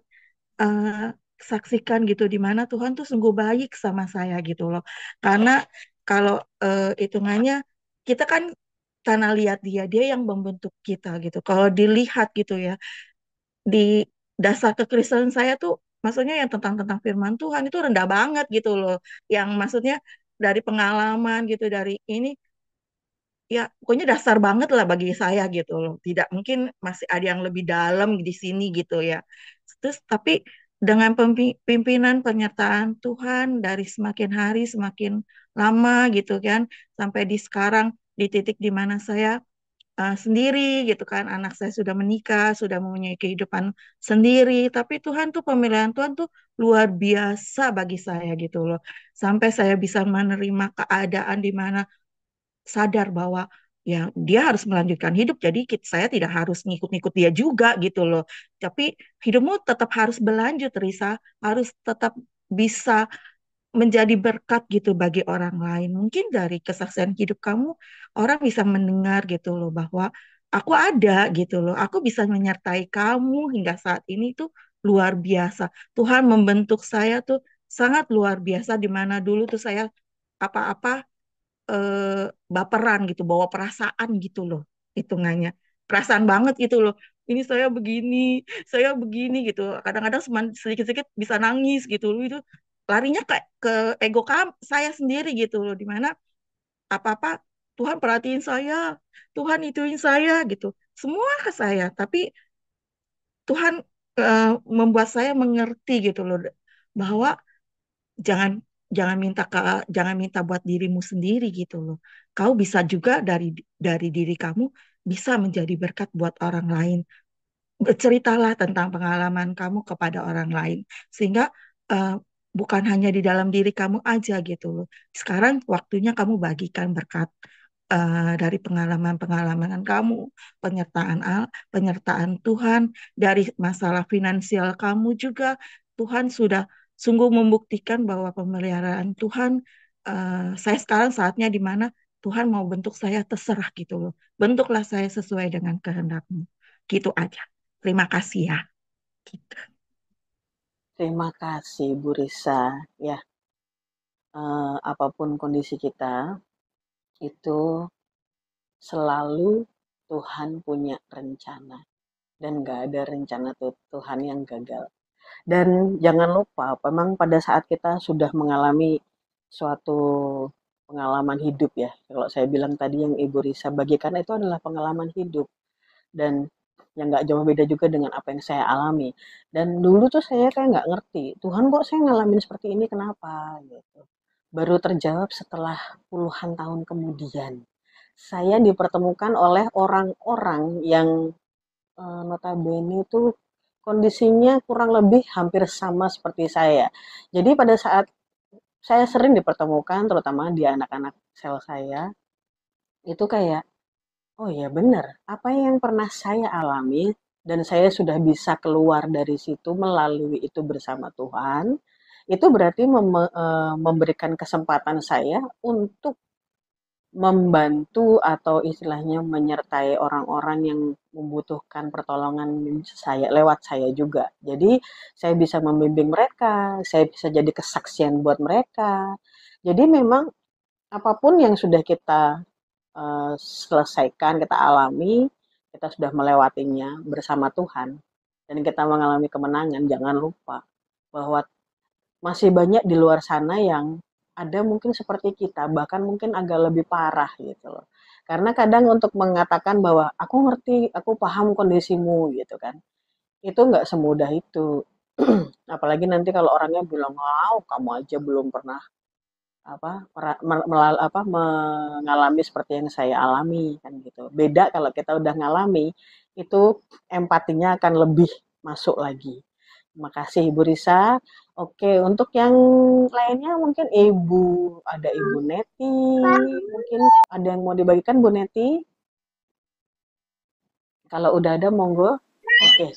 eh, saksikan gitu di mana Tuhan tuh sungguh baik sama saya gitu loh. Karena kalau hitungannya kita kan tanah liat dia yang membentuk kita gitu. Kalau dilihat gitu ya di dasar kekristenan saya tuh maksudnya yang tentang firman Tuhan itu rendah banget gitu loh. Yang maksudnya dari pengalaman gitu dari ini ya pokoknya dasar banget lah bagi saya gitu loh. Tidak mungkin masih ada yang lebih dalam di sini gitu ya. Terus tapi dengan pimpinan penyertaan Tuhan dari semakin hari semakin lama gitu kan sampai di sekarang di titik di mana saya sendiri gitu kan, anak saya sudah menikah, sudah mempunyai kehidupan sendiri, tapi Tuhan tuh pemilihan Tuhan tuh luar biasa bagi saya gitu loh. Sampai saya bisa menerima keadaan di mana sadar bahwa ya dia harus melanjutkan hidup, jadi saya tidak harus ngikut-ngikut dia juga gitu loh. Tapi hidupmu tetap harus berlanjut, Risa, harus tetap bisa menjadi berkat gitu bagi orang lain. Mungkin dari kesaksian hidup kamu, orang bisa mendengar gitu loh bahwa aku ada gitu loh. Aku bisa menyertai kamu hingga saat ini tuh luar biasa. Tuhan membentuk saya tuh sangat luar biasa di mana dulu tuh saya apa-apa baperan gitu, bawa perasaan gitu loh hitungannya. Perasaan banget gitu loh. Ini saya begini gitu. Kadang-kadang sedikit-sedikit bisa nangis gitu loh. Itu larinya ke ego saya sendiri gitu loh. Dimana apa-apa Tuhan perhatiin saya, Tuhan ituin saya gitu. Semua ke saya. Tapi Tuhan membuat saya mengerti gitu loh bahwa jangan jangan minta jangan minta buat dirimu sendiri gitu loh. Kau bisa juga dari diri kamu bisa menjadi berkat buat orang lain. Berceritalah tentang pengalaman kamu kepada orang lain sehingga eh, bukan hanya di dalam diri kamu aja gitu loh. Sekarang waktunya kamu bagikan berkat dari pengalaman-pengalaman kamu, penyertaan Tuhan dari masalah finansial kamu juga. Tuhan sudah sungguh membuktikan bahwa pemeliharaan Tuhan, saya sekarang saatnya di mana Tuhan mau bentuk saya terserah gitu loh. Bentuklah saya sesuai dengan kehendakmu. Gitu aja. Terima kasih ya. Gitu. Terima kasih Bu Risa. Ya, apapun kondisi kita, itu selalu Tuhan punya rencana. Dan gak ada rencana Tuhan yang gagal. Dan jangan lupa, memang pada saat kita sudah mengalami suatu pengalaman hidup ya. Kalau saya bilang tadi yang Ibu Risa bagikan itu adalah pengalaman hidup. Dan yang nggak jauh beda juga dengan apa yang saya alami. Dan dulu tuh saya kayak nggak ngerti, Tuhan kok saya ngalamin seperti ini kenapa gitu. Baru terjawab setelah puluhan tahun kemudian. Saya dipertemukan oleh orang-orang yang notabene itu kondisinya kurang lebih hampir sama seperti saya. Jadi pada saat saya sering dipertemukan, terutama di anak-anak sel saya, itu kayak, oh ya benar, apa yang pernah saya alami dan saya sudah bisa keluar dari situ melalui itu bersama Tuhan, itu berarti memberikan kesempatan saya untuk membantu atau istilahnya menyertai orang-orang yang membutuhkan pertolongan saya lewat saya juga. Jadi saya bisa membimbing mereka, saya bisa jadi kesaksian buat mereka. Jadi memang apapun yang sudah kita selesaikan, kita alami, kita sudah melewatinya bersama Tuhan, dan kita mengalami kemenangan, jangan lupa bahwa masih banyak di luar sana yang ada mungkin seperti kita, bahkan mungkin agak lebih parah gitu loh. Karena kadang untuk mengatakan bahwa aku ngerti, aku paham kondisimu gitu kan, itu nggak semudah itu. Apalagi nanti kalau orangnya bilang, wow kamu aja belum pernah mengalami seperti yang saya alami kan gitu. Beda kalau kita udah ngalami, itu empatinya akan lebih masuk lagi. Terima kasih Ibu Risa. Oke, untuk yang lainnya mungkin ada Ibu Neti, mungkin ada yang mau dibagikan Bu Neti? Kalau udah ada monggo. Oke.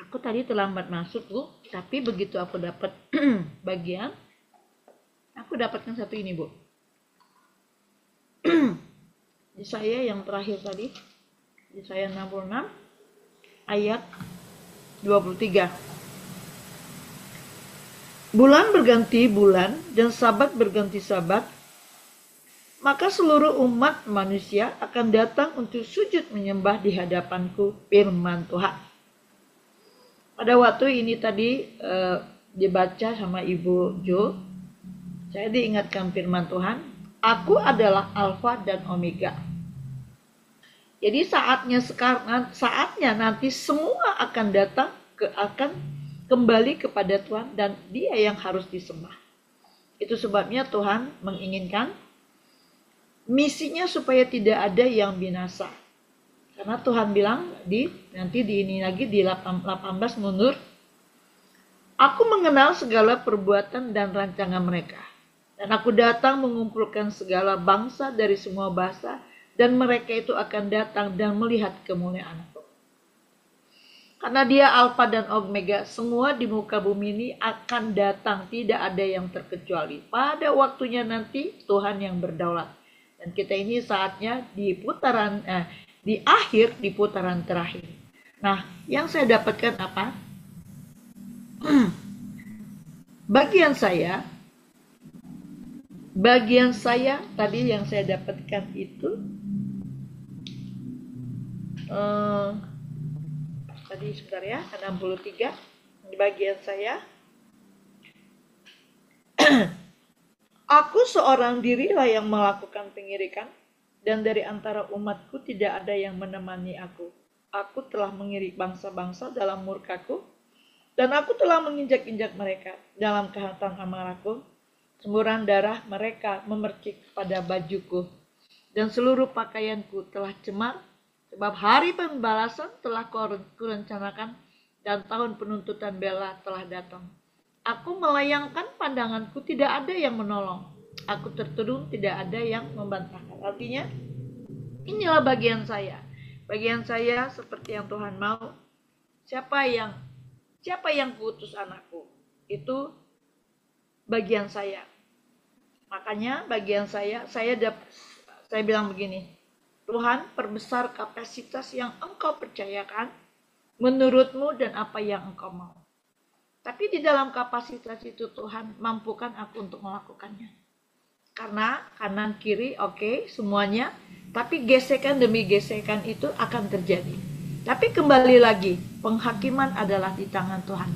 Aku tadi terlambat masuk Bu, tapi begitu aku dapat bagian, aku dapatkan satu ini Bu. Yesaya yang terakhir tadi, Yesaya 66 ayat 23. Bulan berganti bulan dan sabat berganti sabat, maka seluruh umat manusia akan datang untuk sujud menyembah di hadapanku, firman Tuhan. Pada waktu ini tadi dibaca sama Ibu Jo, saya diingatkan firman Tuhan, aku adalah Alfa dan Omega. Jadi saatnya nanti semua akan datang akan kembali kepada Tuhan dan Dia yang harus disembah. Itu sebabnya Tuhan menginginkan misinya supaya tidak ada yang binasa. Karena Tuhan bilang nanti di ini lagi di 18 mundur, aku mengenal segala perbuatan dan rancangan mereka. Dan aku datang mengumpulkan segala bangsa dari semua bahasa, dan mereka itu akan datang dan melihat kemuliaanku. Karena Dia Alfa dan Omega, semua di muka bumi ini akan datang, tidak ada yang terkecuali. Pada waktunya nanti Tuhan yang berdaulat. Dan kita ini saatnya di putaran terakhir. Nah, yang saya dapatkan apa? Bagian saya tadi yang saya dapatkan itu tadi sebentar ya, 63 di bagian saya. Aku seorang dirilah yang melakukan pengirikan, dan dari antara umatku tidak ada yang menemani aku. Aku telah mengirik bangsa-bangsa dalam murkaku, dan aku telah menginjak-injak mereka dalam kehangatan amarahku. Semburan darah mereka memercik pada bajuku, dan seluruh pakaianku telah cemar, sebab hari pembalasan telah kurencanakan, dan tahun penuntutan bela telah datang. Aku melayangkan pandanganku, tidak ada yang menolong. Aku tertudung, tidak ada yang membantahkan. Artinya, inilah bagian saya. Bagian saya seperti yang Tuhan mau. Siapa yang kuutus anakku? Itu bagian saya. Makanya bagian saya bilang begini, Tuhan, perbesar kapasitas yang Engkau percayakan menurut-Mu dan apa yang Engkau mau. Tapi di dalam kapasitas itu Tuhan mampukan aku untuk melakukannya. Karena kanan kiri oke, semuanya, tapi gesekan demi gesekan itu akan terjadi. Tapi kembali lagi, penghakiman adalah di tangan Tuhan.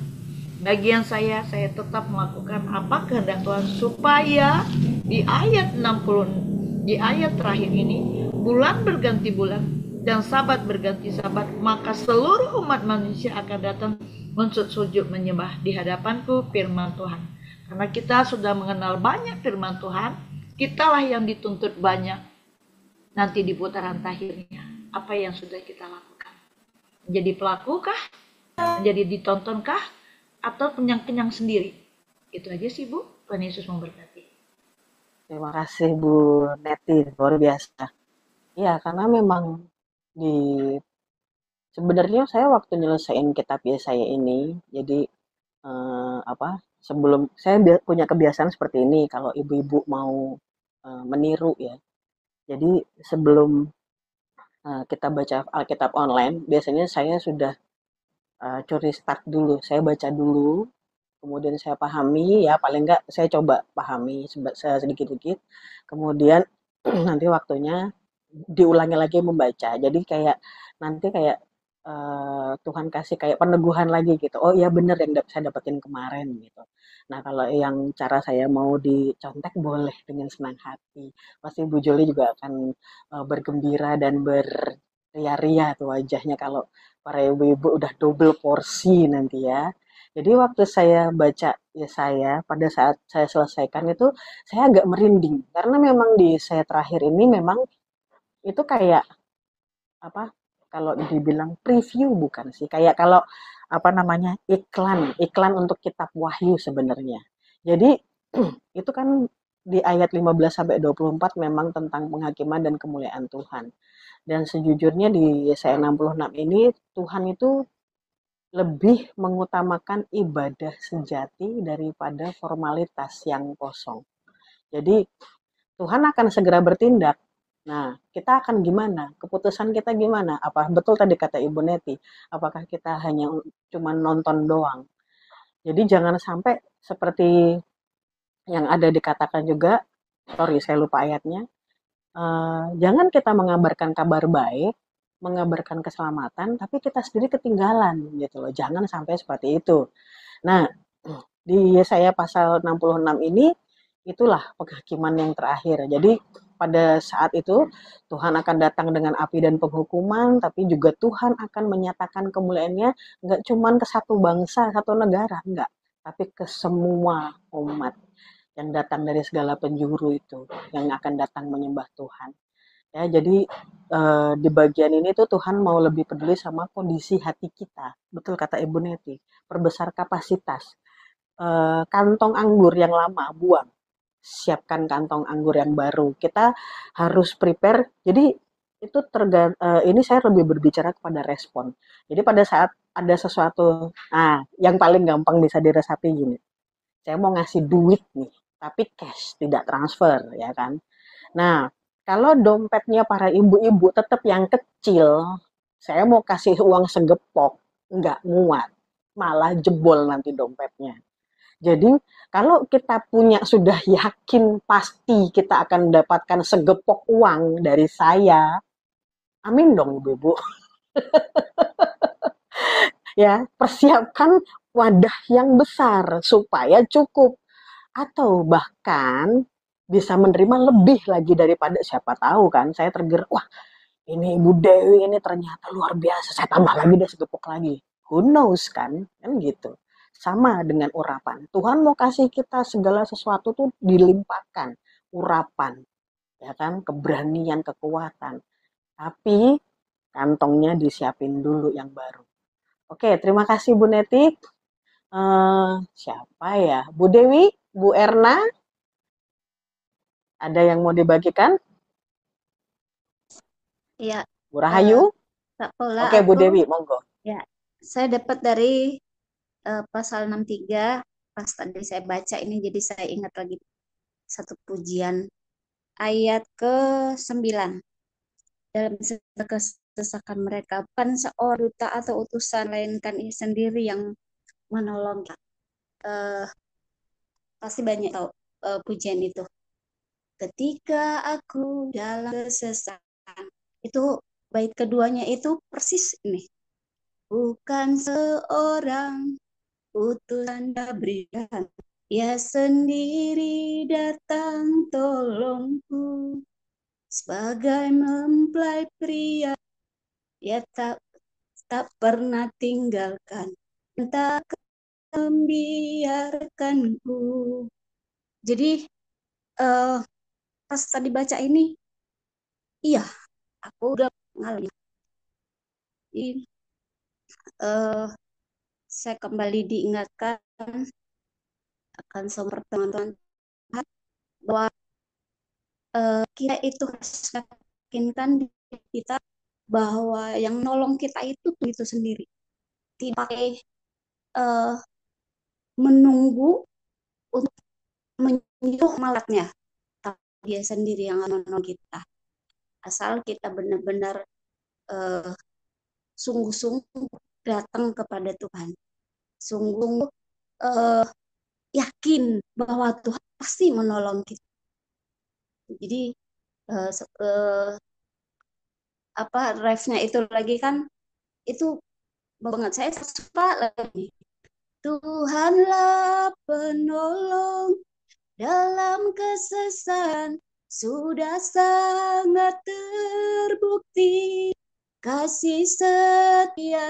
Bagian saya tetap melakukan apa kehendak Tuhan supaya di ayat 60, di ayat terakhir ini bulan berganti bulan, dan sabat berganti sabat, maka seluruh umat manusia akan datang sujud menyembah di hadapanku, firman Tuhan. Karena kita sudah mengenal banyak firman Tuhan, kitalah yang dituntut banyak nanti di putaran akhirnya. Apa yang sudah kita lakukan? Menjadi pelakukah? Menjadi ditontonkah? Atau kenyang-kenyang sendiri? Itu aja sih Bu. Tuhan Yesus memberkati. Terima kasih Bu Neti, luar biasa. Ya, karena memang sebenarnya saya waktu nyelesain kitab Yesaya ini, jadi sebelum saya punya kebiasaan seperti ini, kalau ibu-ibu mau meniru ya. Jadi sebelum kita baca Alkitab online, biasanya saya sudah curi start dulu. Saya baca dulu, kemudian saya pahami, ya paling enggak saya coba pahami sedikit-sedikit. Kemudian nanti waktunya diulangi lagi membaca. Jadi nanti Tuhan kasih kayak peneguhan lagi gitu. Oh iya bener yang saya dapetin kemarin gitu. Nah kalau yang cara saya mau dicontek boleh dengan senang hati. Pasti Bu Joli juga akan bergembira dan berria-ria tuh wajahnya kalau para ibu-ibu udah double porsi nanti ya. Jadi waktu saya baca Yesaya, pada saat saya selesaikan itu saya agak merinding. Karena memang di saya terakhir ini memang itu kayak kalau dibilang preview bukan sih, kayak kalau iklan untuk kitab Wahyu sebenarnya. Jadi itu kan di ayat 15 sampai 24 memang tentang penghakiman dan kemuliaan Tuhan. Dan sejujurnya di Yesaya 66 ini Tuhan itu lebih mengutamakan ibadah sejati daripada formalitas yang kosong. Jadi Tuhan akan segera bertindak. Nah, kita akan gimana? Keputusan kita gimana? Apa betul tadi kata Ibu Neti? Apakah kita hanya cuma nonton doang? Jadi jangan sampai seperti yang ada dikatakan juga, sorry saya lupa ayatnya, jangan kita mengabarkan kabar baik, mengabarkan keselamatan, tapi kita sendiri ketinggalan gitu loh. Jangan sampai seperti itu. Nah, di Yesaya pasal 66 ini, itulah penghakiman yang terakhir. Jadi pada saat itu Tuhan akan datang dengan api dan penghukuman, tapi juga Tuhan akan menyatakan kemuliaannya nggak cuma ke satu bangsa, satu negara, enggak, tapi ke semua umat yang datang dari segala penjuru itu, yang akan datang menyembah Tuhan. Ya, jadi di bagian ini tuh Tuhan mau lebih peduli sama kondisi hati kita. Betul kata Ibu Neti, perbesar kapasitas. Kantong anggur yang lama buang, siapkan kantong anggur yang baru. Kita harus prepare. Jadi itu ini saya lebih berbicara kepada respon. Jadi pada saat ada sesuatu, yang paling gampang bisa diresapi gini. Saya mau ngasih duit nih, tapi cash, tidak transfer, ya kan. Nah, kalau dompetnya para ibu-ibu tetap yang kecil, saya mau kasih uang segepok, nggak muat, malah jebol nanti dompetnya. Jadi kalau kita sudah yakin pasti kita akan mendapatkan segepok uang dari saya, amin dong ibu-ibu. Ya, persiapkan wadah yang besar supaya cukup. Atau bahkan bisa menerima lebih lagi daripada, siapa tahu kan, saya tergerak, wah ini Ibu Dewi ini ternyata luar biasa, saya tambah lagi deh segepok lagi. Who knows kan gitu. Sama dengan urapan. Tuhan mau kasih kita segala sesuatu tuh dilimpahkan. Urapan, ya kan, keberanian, kekuatan. Tapi kantongnya disiapin dulu yang baru. Oke, terima kasih Bu Neti. Siapa ya? Bu Dewi, Bu Erna, ada yang mau dibagikan? Ya. Bu Rahayu? Kak Paula, Oke, Bu Dewi, monggo. Ya, saya dapat dari pasal 63, pas tadi saya baca ini jadi saya ingat lagi satu pujian ayat ke-9. Dalam kesesakan mereka, bukan seorang duta atau utusan, melainkan ia sendiri yang menolong. Pasti banyak tahu pujian itu. Ketika aku dalam kesesakan, itu bait keduanya itu persis ini. Bukan seorang utusan berikan, ia sendiri datang tolongku. sebagai mempelai pria, ia tak pernah tinggalkan, tak membiarkanku. Jadi pas tadi baca ini, iya, aku udah mengalami. Saya kembali diingatkan akan semua teman-teman bahwa kita itu harus yakinkan diri kita bahwa yang nolong kita itu sendiri, tidak pakai menunggu untuk menyuruh malatnya, tapi dia sendiri yang menolong kita. Asal kita benar-benar sungguh-sungguh datang kepada Tuhan, sungguh yakin bahwa Tuhan pasti menolong kita. Jadi refnya itu lagi kan, itu banget saya suka lagi. Tuhanlah penolong dalam kesesakan, sudah sangat terbukti kasih setia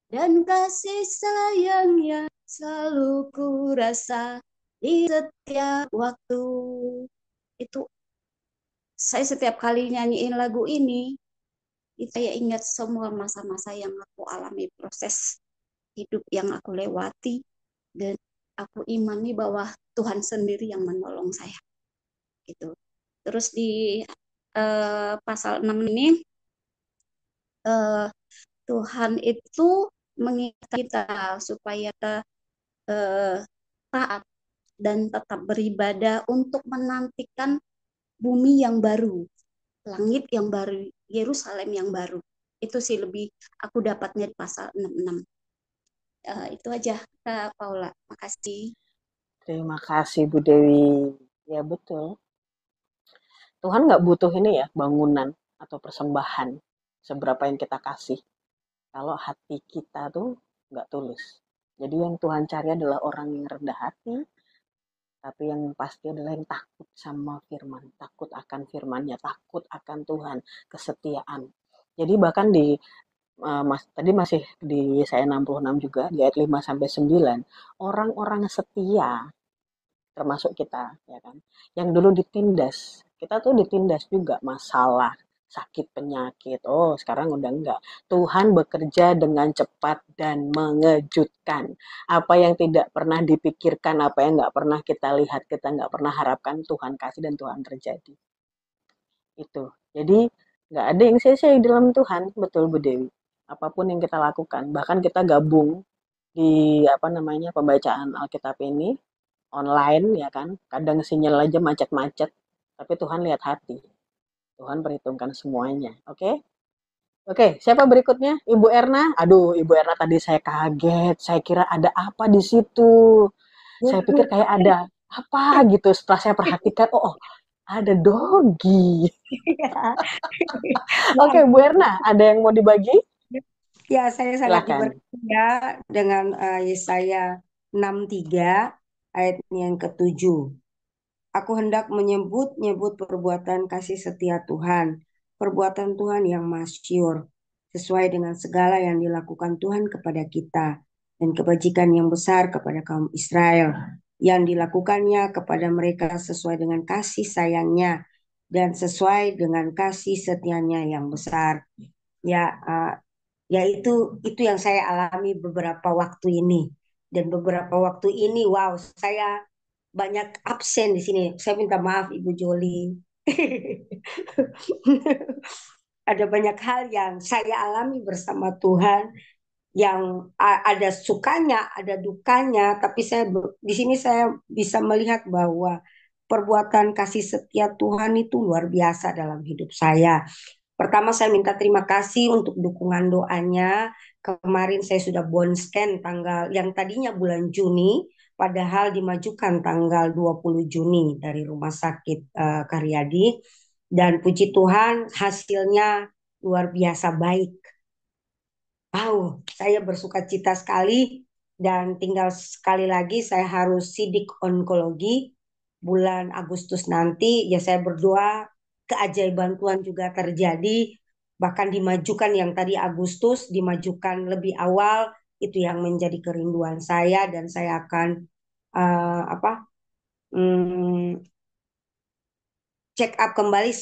dan kasih sayangnya selalu ku rasa di setiap waktu. Itu saya setiap kali nyanyiin lagu ini, itu saya ingat semua masa-masa yang aku alami, proses hidup yang aku lewati, dan aku imani bahwa Tuhan sendiri yang menolong saya. Gitu. Terus di pasal 6 ini, Tuhan itu mengingat kita supaya kita taat dan tetap beribadah untuk menantikan bumi yang baru, langit yang baru, Yerusalem yang baru. Itu sih lebih aku dapatnya di pasal 66. Itu aja, Kak Paula. Makasih. Terima kasih Bu Dewi. Ya betul. Tuhan nggak butuh ini ya, bangunan atau persembahan seberapa yang kita kasih. Kalau hati kita tuh nggak tulus. Jadi yang Tuhan cari adalah orang yang rendah hati, tapi yang pasti adalah yang takut sama firman, takut akan firman-Nya, takut akan Tuhan, kesetiaan. Jadi bahkan di tadi masih di saya 66 juga, di ayat 5 sampai 9, orang-orang setia termasuk kita, ya kan, yang dulu ditindas, kita tuh ditindas juga masalah, sakit, penyakit. Oh, sekarang udah enggak. Tuhan bekerja dengan cepat dan mengejutkan. Apa yang tidak pernah dipikirkan, apa yang nggak pernah kita lihat, kita nggak pernah harapkan, Tuhan kasih dan Tuhan terjadi. Itu. Jadi nggak ada yang sia-sia di dalam Tuhan, betul Bu Dewi. Apapun yang kita lakukan, bahkan kita gabung di pembacaan Alkitab ini online, ya kan, kadang sinyal aja macet-macet, tapi Tuhan lihat hati, Tuhan perhitungkan semuanya. Oke, siapa berikutnya? Ibu Erna. Aduh, Ibu Erna, tadi saya kaget, saya kira ada apa di situ, saya pikir kayak ada apa gitu. Setelah saya perhatikan, oh ada dogi. Oke, Bu Erna, ada yang mau dibagi? Ya, saya sangat Silakan. diberkati ya dengan Yesaya 63 ayat yang ke-7. Aku hendak menyebut-nyebut perbuatan kasih setia Tuhan, perbuatan Tuhan yang masyhur, sesuai dengan segala yang dilakukan Tuhan kepada kita, dan kebajikan yang besar kepada kaum Israel, yang dilakukannya kepada mereka sesuai dengan kasih sayangnya, dan sesuai dengan kasih setianya yang besar. Ya, itu yang saya alami beberapa waktu ini. Dan beberapa waktu ini, wow, saya banyak absen di sini. Saya minta maaf Ibu Joli. Ada banyak hal yang saya alami bersama Tuhan, yang ada sukanya, ada dukanya, tapi di sini saya bisa melihat bahwa perbuatan kasih setia Tuhan itu luar biasa dalam hidup saya. Pertama, saya minta terima kasih untuk dukungan doanya. Kemarin saya sudah bonscan tanggal yang tadinya bulan Juni, padahal dimajukan tanggal 20 Juni dari Rumah Sakit Karyadi. Dan puji Tuhan hasilnya luar biasa baik. Wow, saya bersuka cita sekali, dan tinggal sekali lagi saya harus sidik onkologi bulan Agustus nanti. Ya, saya berdoa keajaiban Tuhan juga terjadi, bahkan dimajukan yang tadi Agustus dimajukan lebih awal, itu yang menjadi kerinduan saya dan saya akan check up kembali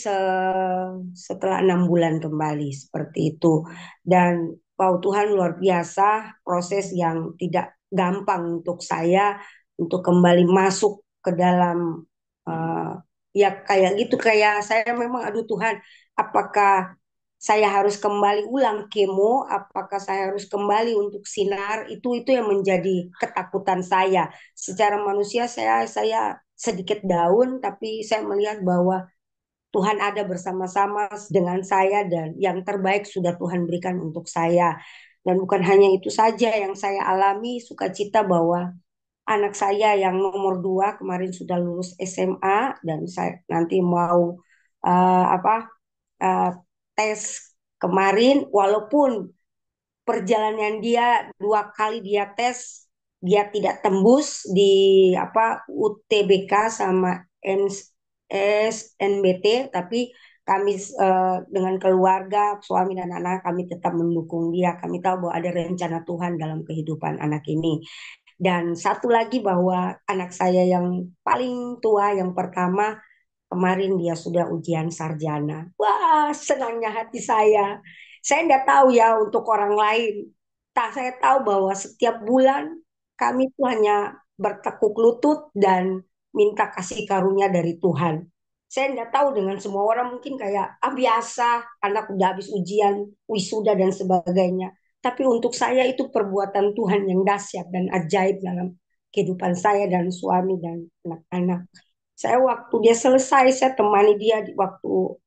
setelah 6 bulan kembali seperti itu. Dan wow, Tuhan luar biasa, proses yang tidak gampang untuk saya untuk kembali masuk ke dalam ya kayak gitu, kayak saya memang aduh Tuhan, apakah saya harus kembali ulang kemo, apakah saya harus kembali untuk sinar, itu yang menjadi ketakutan saya. Secara manusia saya sedikit down, tapi saya melihat bahwa Tuhan ada bersama-sama dengan saya dan yang terbaik sudah Tuhan berikan untuk saya. Dan bukan hanya itu saja yang saya alami, sukacita bahwa anak saya yang nomor 2 kemarin sudah lulus SMA dan saya nanti mau tes kemarin, walaupun perjalanan dia 2 kali dia tes, dia tidak tembus di UTBK sama SNBT, tapi kami dengan keluarga, suami dan anak kami tetap mendukung dia. Kami tahu bahwa ada rencana Tuhan dalam kehidupan anak ini. Dan satu lagi bahwa anak saya yang paling tua, yang pertama, kemarin dia sudah ujian sarjana. Wah, senangnya hati saya. Saya nggak tahu ya untuk orang lain. Saya tahu bahwa setiap bulan kami tuh hanya bertekuk lutut dan minta kasih karunia dari Tuhan. Saya nggak tahu dengan semua orang mungkin kayak biasa, anak udah habis ujian, wisuda dan sebagainya. Tapi untuk saya itu perbuatan Tuhan yang dahsyat dan ajaib dalam kehidupan saya dan suami dan anak-anak. Saya waktu dia selesai, saya temani dia waktu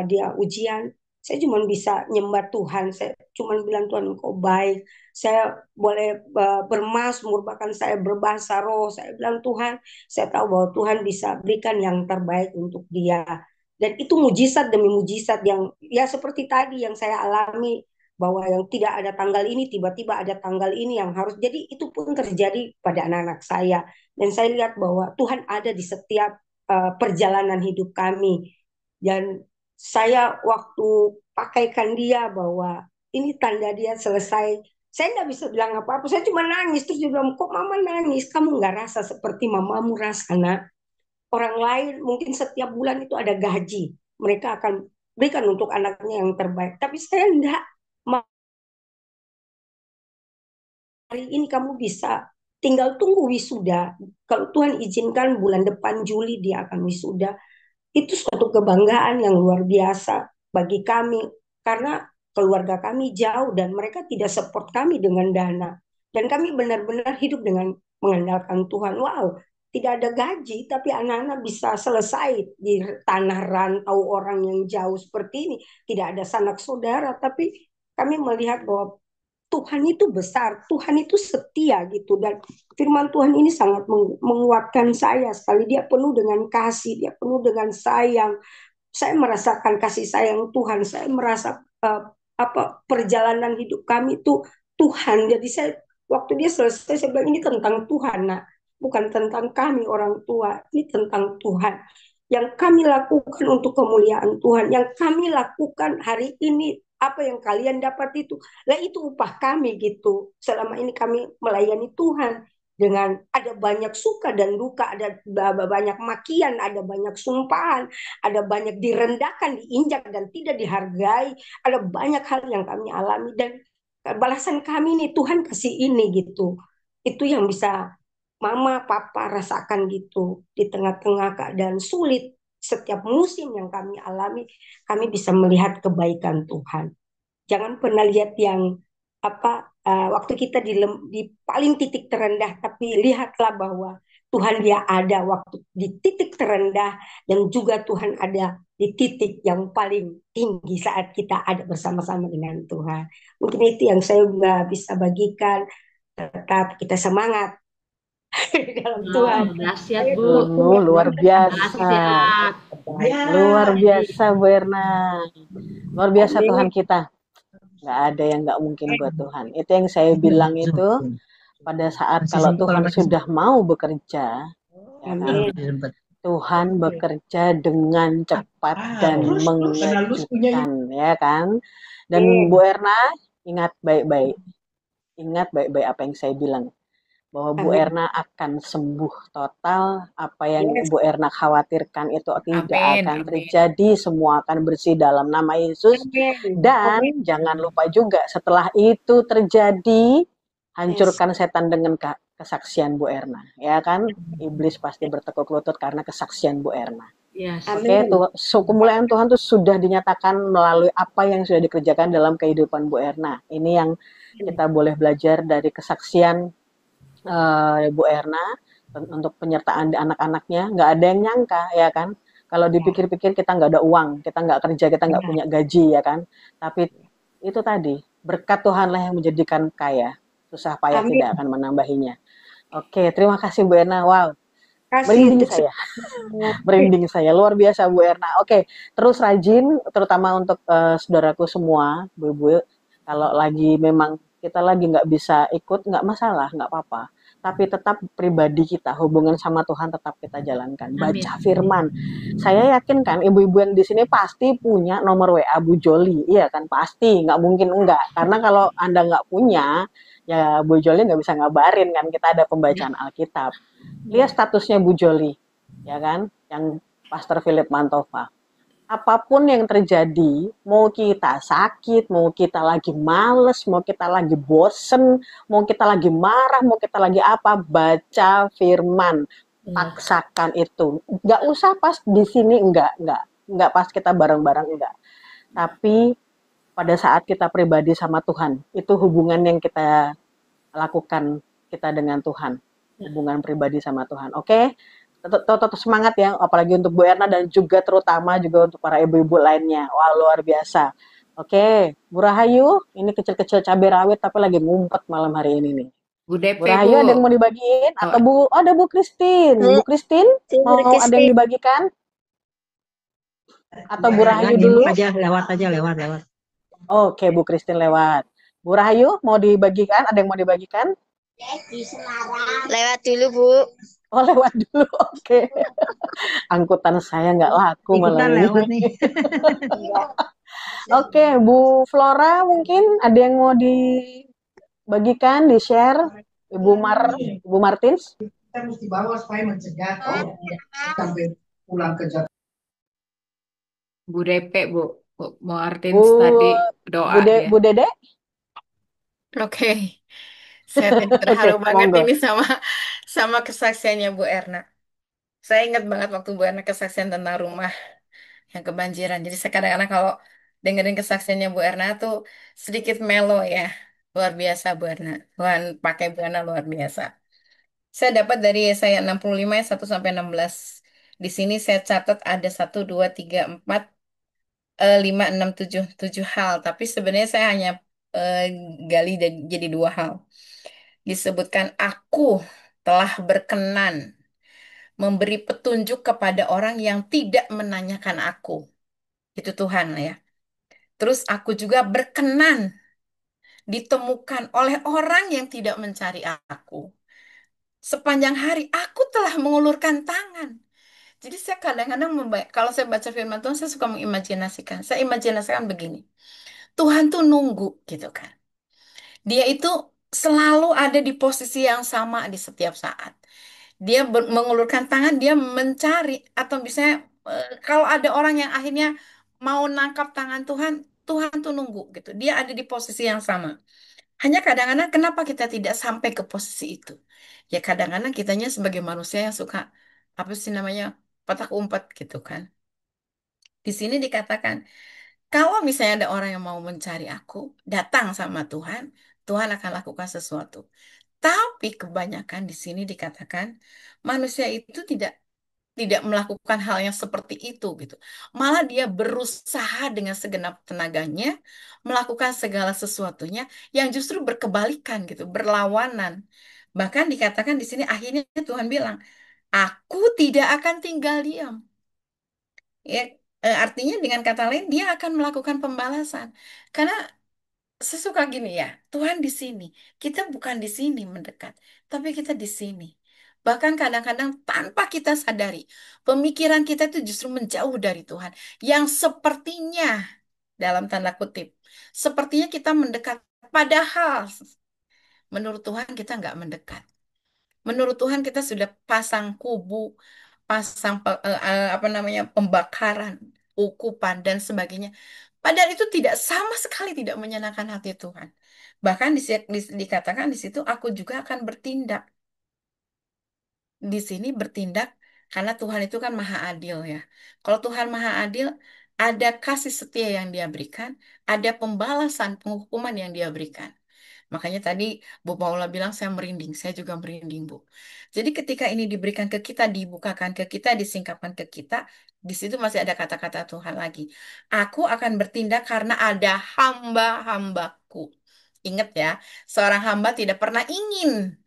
dia ujian. Saya cuma bisa nyembah Tuhan. Saya cuma bilang Tuhan Engkau baik. Saya boleh bermazmur, bahkan saya berbahasa roh. Saya bilang Tuhan, saya tahu bahwa Tuhan bisa berikan yang terbaik untuk dia. Dan itu mujizat demi mujizat yang ya seperti tadi yang saya alami, bahwa yang tidak ada tanggal ini tiba-tiba ada tanggal ini yang harus. Jadi itu pun terjadi pada anak-anak saya. Dan saya lihat bahwa Tuhan ada di setiap perjalanan hidup kami. Dan saya waktu pakaikan dia bahwa ini tanda dia selesai, saya nggak bisa bilang apa-apa, saya cuma nangis. Terus dia bilang, kok mama nangis, kamu nggak rasa seperti mamamu rasa? Nak, orang lain mungkin setiap bulan itu ada gaji, mereka akan berikan untuk anaknya yang terbaik, tapi saya enggak. Hari ini kamu bisa tinggal tunggu wisuda. Kalau Tuhan izinkan bulan depan Juli dia akan wisuda. Itu suatu kebanggaan yang luar biasa bagi kami. Karena keluarga kami jauh dan mereka tidak support kami dengan dana. Dan kami benar-benar hidup dengan mengandalkan Tuhan. Wow, tidak ada gaji tapi anak-anak bisa selesai di tanah rantau orang yang jauh seperti ini. Tidak ada sanak saudara, tapi kami melihat bahwa Tuhan itu besar, Tuhan itu setia gitu. Dan firman Tuhan ini sangat menguatkan saya sekali. Dia penuh dengan kasih, dia penuh dengan sayang. Saya merasakan kasih sayang Tuhan. Saya merasa perjalanan hidup kami itu Tuhan. Jadi saya waktu dia selesai saya bilang ini tentang Tuhan, nak, bukan tentang kami orang tua. Ini tentang Tuhan. Yang kami lakukan untuk kemuliaan Tuhan, yang kami lakukan hari ini, apa yang kalian dapat itu, lah itu upah kami gitu. Selama ini kami melayani Tuhan dengan ada banyak suka dan duka, ada banyak makian, ada banyak sumpahan, ada banyak direndahkan, diinjak dan tidak dihargai, ada banyak hal yang kami alami dan balasan kami nih Tuhan kasih ini gitu. Itu yang bisa mama papa rasakan gitu di tengah-tengah keadaan sulit. Setiap musim yang kami alami, kami bisa melihat kebaikan Tuhan. Jangan pernah lihat yang waktu kita di paling titik terendah, tapi lihatlah bahwa Tuhan dia ada waktu di titik terendah dan juga Tuhan ada di titik yang paling tinggi saat kita ada bersama-sama dengan Tuhan. Mungkin itu yang saya bisa bagikan. Tetap kita semangat dalam Tuhan. Dahsyat Bu. Luar biasa. Dahsyat. Luar biasa Bu Erna. Luar biasa Tuhan kita. Nggak ada yang nggak mungkin buat Tuhan. Itu yang saya bilang itu pada saat kalau Tuhan sudah mau bekerja, ya kan, Tuhan bekerja dengan cepat dan mengejutkan, ya kan? Dan Bu Erna, ingat baik-baik. Ingat baik-baik apa yang saya bilang. Bahwa Bu Amin. Erna akan sembuh total. Apa yang Bu Erna khawatirkan itu tidak Amin, akan amin. terjadi. Semua akan bersih dalam nama Yesus. Dan jangan lupa juga setelah itu terjadi, hancurkan setan dengan kesaksian Bu Erna. Ya kan? Iblis pasti bertekuk lutut karena kesaksian Bu Erna. Yes. Oke, kemuliaan Tuhan tuh sudah dinyatakan melalui apa yang sudah dikerjakan dalam kehidupan Bu Erna. Ini yang kita boleh belajar dari kesaksian Bu Erna untuk penyertaan di anak-anaknya. Nggak ada yang nyangka, ya kan? Kalau dipikir-pikir kita nggak ada uang, kita nggak kerja, kita nggak punya gaji, ya kan? Tapi itu tadi, berkat Tuhanlah yang menjadikan kaya. Susah payah Amin. tidak akan menambahinya. Oke, terima kasih Bu Erna. Wow, Kasih merinding untuk saya. Merinding saya, luar biasa Bu Erna. Oke, terus rajin, terutama untuk saudaraku semua, Bu-Bu, kalau lagi memang kita lagi nggak bisa ikut, nggak masalah, nggak apa-apa. Tapi tetap pribadi kita, hubungan sama Tuhan tetap kita jalankan. Baca firman. Saya yakin kan ibu-ibu yang di sini pasti punya nomor WA Bu Joli. Iya kan, pasti, nggak mungkin enggak. Karena kalau Anda nggak punya, ya Bu Joli nggak bisa ngabarin kan, kita ada pembacaan Alkitab. Lihat statusnya Bu Joli, ya kan, yang Pastor Philip Mantova. Apapun yang terjadi, mau kita sakit, mau kita lagi males, mau kita lagi bosen, mau kita lagi marah, mau kita lagi apa, baca firman, paksakan itu. Nggak usah pas di sini, nggak pas kita bareng-bareng, enggak. Tapi pada saat kita pribadi sama Tuhan, itu hubungan yang kita lakukan kita dengan Tuhan. Hubungan pribadi sama Tuhan. Oke? Tetap semangat ya, apalagi untuk Bu Erna dan juga terutama juga untuk para ibu-ibu lainnya. Wah, luar biasa. Oke, Bu Rahayu, ini kecil-kecil cabai rawit tapi lagi ngumpet malam hari ini nih. Bu DP, Bu Rahayu ada yang mau dibagiin? Atau Bu, oh ada Bu Christine. Bu Christine, mau ada yang dibagikan? Atau Bu Rahayu dulu? Lewat aja. Oke, Bu Christine lewat. Bu Rahayu, mau dibagikan? Ada yang mau dibagikan? Lewat dulu, Bu. Oh, lewat dulu, oke. Angkutan saya nggak laku malam ini. Oke, Bu Flora mungkin ada yang mau dibagikan, di-share? Ibu Martins? Kita mesti bawa supaya mencegah sampai pulang ke Jakarta. Bu DP, Bu Martins tadi doa dia. Bu Dede? Oke. Saya terharu banget monggo. ini sama kesaksiannya Bu Erna. Saya ingat banget waktu Bu Erna kesaksian tentang rumah yang kebanjiran. Jadi saya kadang-kadang kalau dengerin kesaksiannya Bu Erna tuh sedikit melo ya. Luar biasa Bu Erna. Tuhan pakai Bu Erna luar biasa. Saya dapat dari Yesaya 65 ayat 1 sampai 16. Di sini saya catat ada 1, 2, 3, 4, 5, 6, 7. 7 hal. Tapi sebenarnya saya hanya gali jadi 2 hal. Disebutkan aku telah berkenan memberi petunjuk kepada orang yang tidak menanyakan aku. Itu Tuhan ya. Terus aku juga berkenan ditemukan oleh orang yang tidak mencari aku. Sepanjang hari aku telah mengulurkan tangan. Jadi saya kadang-kadang kalau saya baca firman Tuhan, saya suka mengimajinasikan. Saya imajinasikan begini. Tuhan tuh nunggu gitu kan. Dia itu selalu ada di posisi yang sama di setiap saat. Dia mengulurkan tangan, dia mencari atau misalnya kalau ada orang yang akhirnya mau nangkap tangan Tuhan, Tuhan tuh nunggu gitu. Dia ada di posisi yang sama. Hanya kadang-kadang kenapa kita tidak sampai ke posisi itu? Ya kadang-kadang kitanya sebagai manusia yang suka apa sih namanya petak umpet gitu kan. Di sini dikatakan kalau misalnya ada orang yang mau mencari aku, datang sama Tuhan, Tuhan akan lakukan sesuatu. Tapi kebanyakan di sini dikatakan manusia itu tidak melakukan hal yang seperti itu gitu. Malah dia berusaha dengan segenap tenaganya melakukan segala sesuatunya yang justru berkebalikan gitu, berlawanan. Bahkan dikatakan di sini akhirnya Tuhan bilang, "Aku tidak akan tinggal diam." Ya, artinya dengan kata lain dia akan melakukan pembalasan. Karena sesuka gini ya, Tuhan di sini. Kita bukan di sini mendekat, tapi kita di sini. Bahkan kadang-kadang tanpa kita sadari, pemikiran kita itu justru menjauh dari Tuhan. Yang sepertinya, dalam tanda kutip, sepertinya kita mendekat. Padahal menurut Tuhan kita nggak mendekat. Menurut Tuhan kita sudah pasang kubu, pasang apa namanya pembakaran, ukupan dan sebagainya. Padahal itu tidak sama sekali tidak menyenangkan hati Tuhan. Bahkan dikatakan di situ aku juga akan bertindak. Di sini bertindak karena Tuhan itu kan maha adil ya. Kalau Tuhan maha adil, ada kasih setia yang dia berikan, ada pembalasan, penghukuman yang dia berikan. Makanya tadi Bu Paula bilang saya merinding, saya juga merinding Bu. Jadi ketika ini diberikan ke kita, dibukakan ke kita, disingkapkan ke kita, di situ masih ada kata-kata Tuhan lagi. Aku akan bertindak karena ada hamba-hambaku. Ingat ya, seorang hamba tidak pernah ingin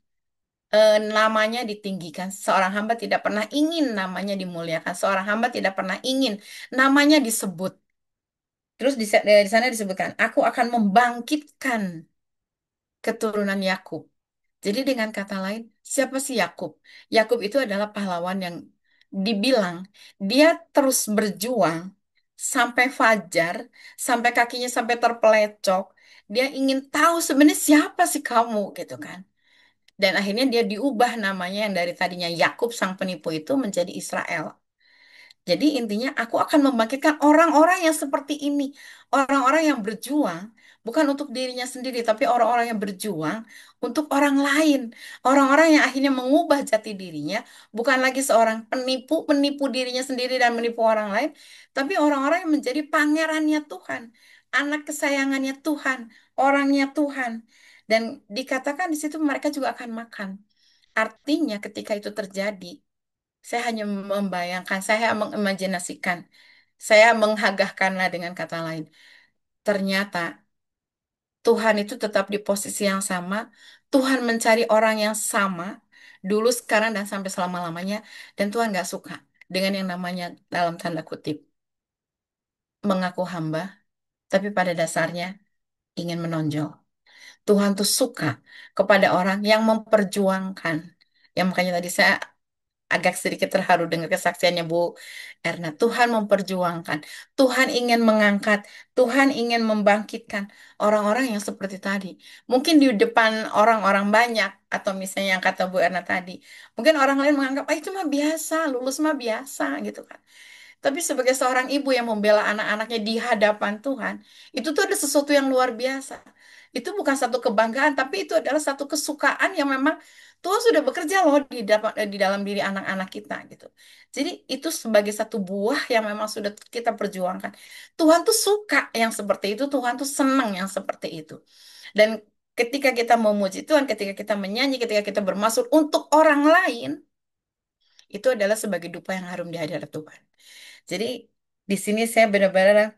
namanya ditinggikan. Seorang hamba tidak pernah ingin namanya dimuliakan. Seorang hamba tidak pernah ingin namanya disebut. Terus di sana disebutkan, aku akan membangkitkan keturunan Yakub. Jadi dengan kata lain, siapa sih Yakub? Yakub itu adalah pahlawan yang dibilang dia terus berjuang sampai fajar, sampai kakinya sampai terpelecok. Dia ingin tahu sebenarnya siapa sih kamu gitu kan. Dan akhirnya dia diubah namanya yang dari tadinya Yakub sang penipu itu menjadi Israel. Jadi intinya aku akan membangkitkan orang-orang yang seperti ini. Orang-orang yang berjuang bukan untuk dirinya sendiri, tapi orang-orang yang berjuang untuk orang lain. Orang-orang yang akhirnya mengubah jati dirinya, bukan lagi seorang penipu dirinya sendiri dan menipu orang lain, tapi orang-orang yang menjadi pangerannya Tuhan, anak kesayangannya Tuhan, orangnya Tuhan. Dan dikatakan di situ mereka juga akan makan. Artinya ketika itu terjadi, saya hanya membayangkan, saya mengimajinasikan, saya menghagahkanlah dengan kata lain. Ternyata Tuhan itu tetap di posisi yang sama. Tuhan mencari orang yang sama dulu, sekarang, dan sampai selama-lamanya. Dan Tuhan gak suka dengan yang namanya dalam tanda kutip mengaku hamba, tapi pada dasarnya ingin menonjol. Tuhan tuh suka kepada orang yang memperjuangkan. Yang makanya tadi saya agak sedikit terharu dengan kesaksiannya Bu Erna. Tuhan memperjuangkan, Tuhan ingin mengangkat, Tuhan ingin membangkitkan orang-orang yang seperti tadi. Mungkin di depan orang-orang banyak, atau misalnya yang kata Bu Erna tadi, mungkin orang lain menganggap, ah itu mah biasa, lulus mah biasa gitu kan. Tapi sebagai seorang ibu yang membela anak-anaknya di hadapan Tuhan, itu tuh ada sesuatu yang luar biasa. Itu bukan satu kebanggaan, tapi itu adalah satu kesukaan yang memang Tuhan sudah bekerja loh di dalam diri anak-anak kita gitu. Jadi itu sebagai satu buah yang memang sudah kita perjuangkan. Tuhan tuh suka yang seperti itu, Tuhan tuh senang yang seperti itu. Dan ketika kita memuji Tuhan, ketika kita menyanyi, ketika kita bermaksud untuk orang lain, itu adalah sebagai dupa yang harum di hadirat Tuhan. Jadi di sini saya benar-benar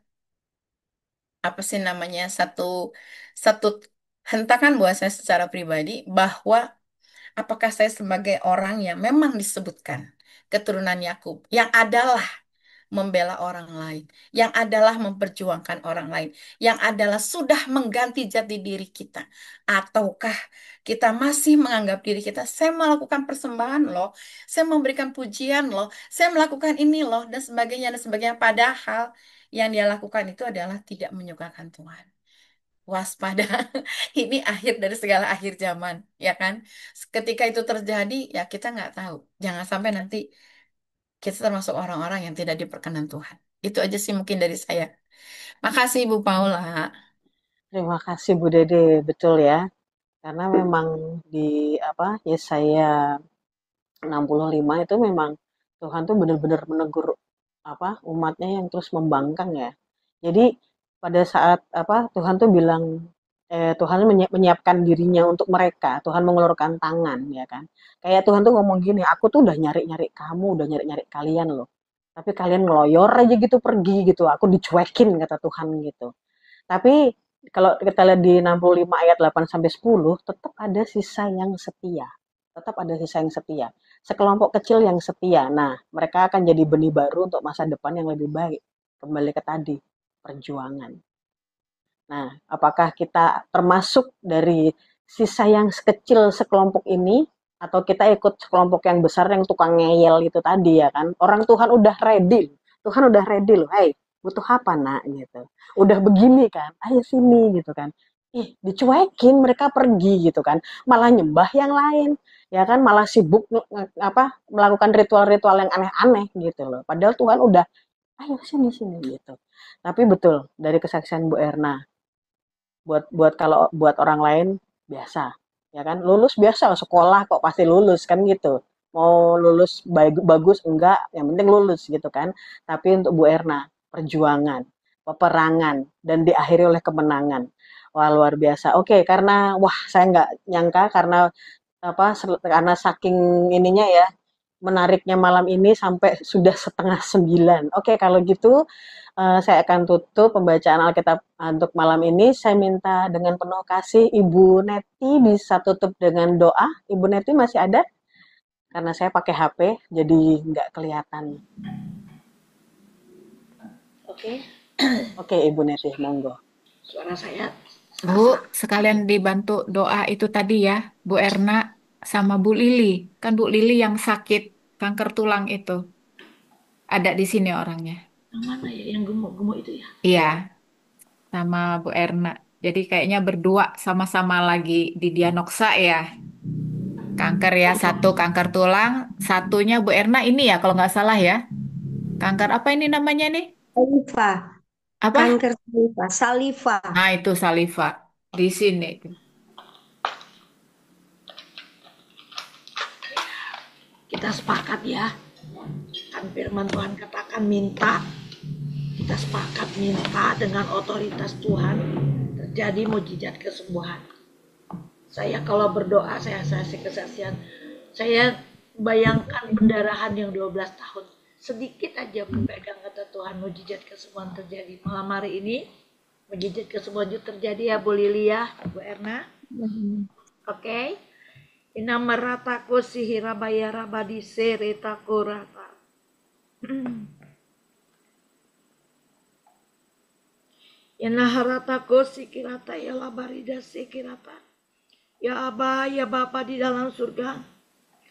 apa sih namanya satu satu hentakan buat saya secara pribadi bahwa apakah saya sebagai orang yang memang disebutkan keturunan Yakub yang adalah membela orang lain, yang adalah memperjuangkan orang lain, yang adalah sudah mengganti jati diri kita, ataukah kita masih menganggap diri kita, saya melakukan persembahan loh, saya memberikan pujian loh, saya melakukan ini loh, dan sebagainya, padahal yang dia lakukan itu adalah tidak menyukakan Tuhan. Waspada, ini akhir dari segala akhir zaman, ya kan? Ketika itu terjadi, ya kita nggak tahu. Jangan sampai nanti kita termasuk orang-orang yang tidak diperkenan Tuhan. Itu aja sih mungkin dari saya. Makasih Bu Paula. Terima kasih Bu Dede, betul ya. Karena memang di Yesaya 65 itu memang Tuhan tuh benar-benar menegur umatnya yang terus membangkang ya. Jadi pada saat Tuhan tuh bilang Tuhan menyiapkan dirinya untuk mereka, Tuhan mengeluarkan tangan ya kan. Kayak Tuhan tuh ngomong gini, aku tuh udah nyari-nyari kamu, udah nyari-nyari kalian loh. Tapi kalian ngeloyor aja gitu pergi gitu, aku dicuekin kata Tuhan gitu. Tapi kalau kita lihat di 65 ayat 8 sampai 10, tetap ada sisa yang setia. Tetap ada sisa yang setia. Sekelompok kecil yang setia. Nah, mereka akan jadi benih baru untuk masa depan yang lebih baik. Kembali ke tadi, perjuangan. Nah, apakah kita termasuk dari sisa yang kecil sekelompok ini atau kita ikut kelompok yang besar yang tukang ngeyel itu tadi ya kan. Orang Tuhan udah ready. Tuhan udah ready loh. Hey, butuh apa nak gitu. Udah begini kan. Ayo sini gitu kan. Dicuekin, mereka pergi gitu kan. Malah nyembah yang lain. Ya kan, malah sibuk melakukan ritual-ritual yang aneh-aneh gitu loh. Padahal Tuhan udah ayo sini gitu. Tapi betul dari kesaksian Bu Erna, buat kalau buat orang lain biasa. Ya kan, lulus biasa, sekolah kok pasti lulus kan gitu. Mau lulus bagus enggak, yang penting lulus gitu kan. Tapi untuk Bu Erna, perjuangan, peperangan, dan diakhiri oleh kemenangan. Wah, luar biasa. Oke, karena saya nggak nyangka karena saking ininya ya, menariknya malam ini sampai sudah 8:30. Oke, kalau gitu saya akan tutup pembacaan Alkitab untuk malam ini. Saya minta dengan penuh kasih Ibu Neti bisa tutup dengan doa. Ibu Neti masih ada? Karena saya pakai HP, jadi nggak kelihatan. Oke. Oke, Ibu Neti, monggo. Suara saya. Bu, sekalian dibantu doa itu tadi ya, Bu Erna sama Bu Lili. Kan Bu Lili yang sakit kanker tulang itu. Ada di sini orangnya. Yang mana ya? Yang gemuk-gemuk itu ya? Iya, sama Bu Erna. Jadi kayaknya berdua sama-sama lagi di diagnosa ya. Kanker ya, satu kanker tulang, satunya Bu Erna ini ya kalau nggak salah ya. Kanker apa ini namanya nih? Saliva. Apa? Kanker saliva. Nah itu saliva. Di sini. Kita sepakat ya. Kan firman Tuhan katakan minta. Kita sepakat minta dengan otoritas Tuhan terjadi mukjizat kesembuhan. Saya kalau berdoa, saya kesaksian. Saya bayangkan pendarahan yang 12 tahun. Sedikit aja pegang kata Tuhan, mukjizat kesembuhan terjadi. Malam hari ini, mukjizat kesembuhan itu terjadi ya Bu Lili ya, Bu Erna. Oke. Inama rataku sihira bayara badi seretaku rata. Inaharataku sikirata ya labarida sikirata. Ya Aba, ya Bapa di dalam surga,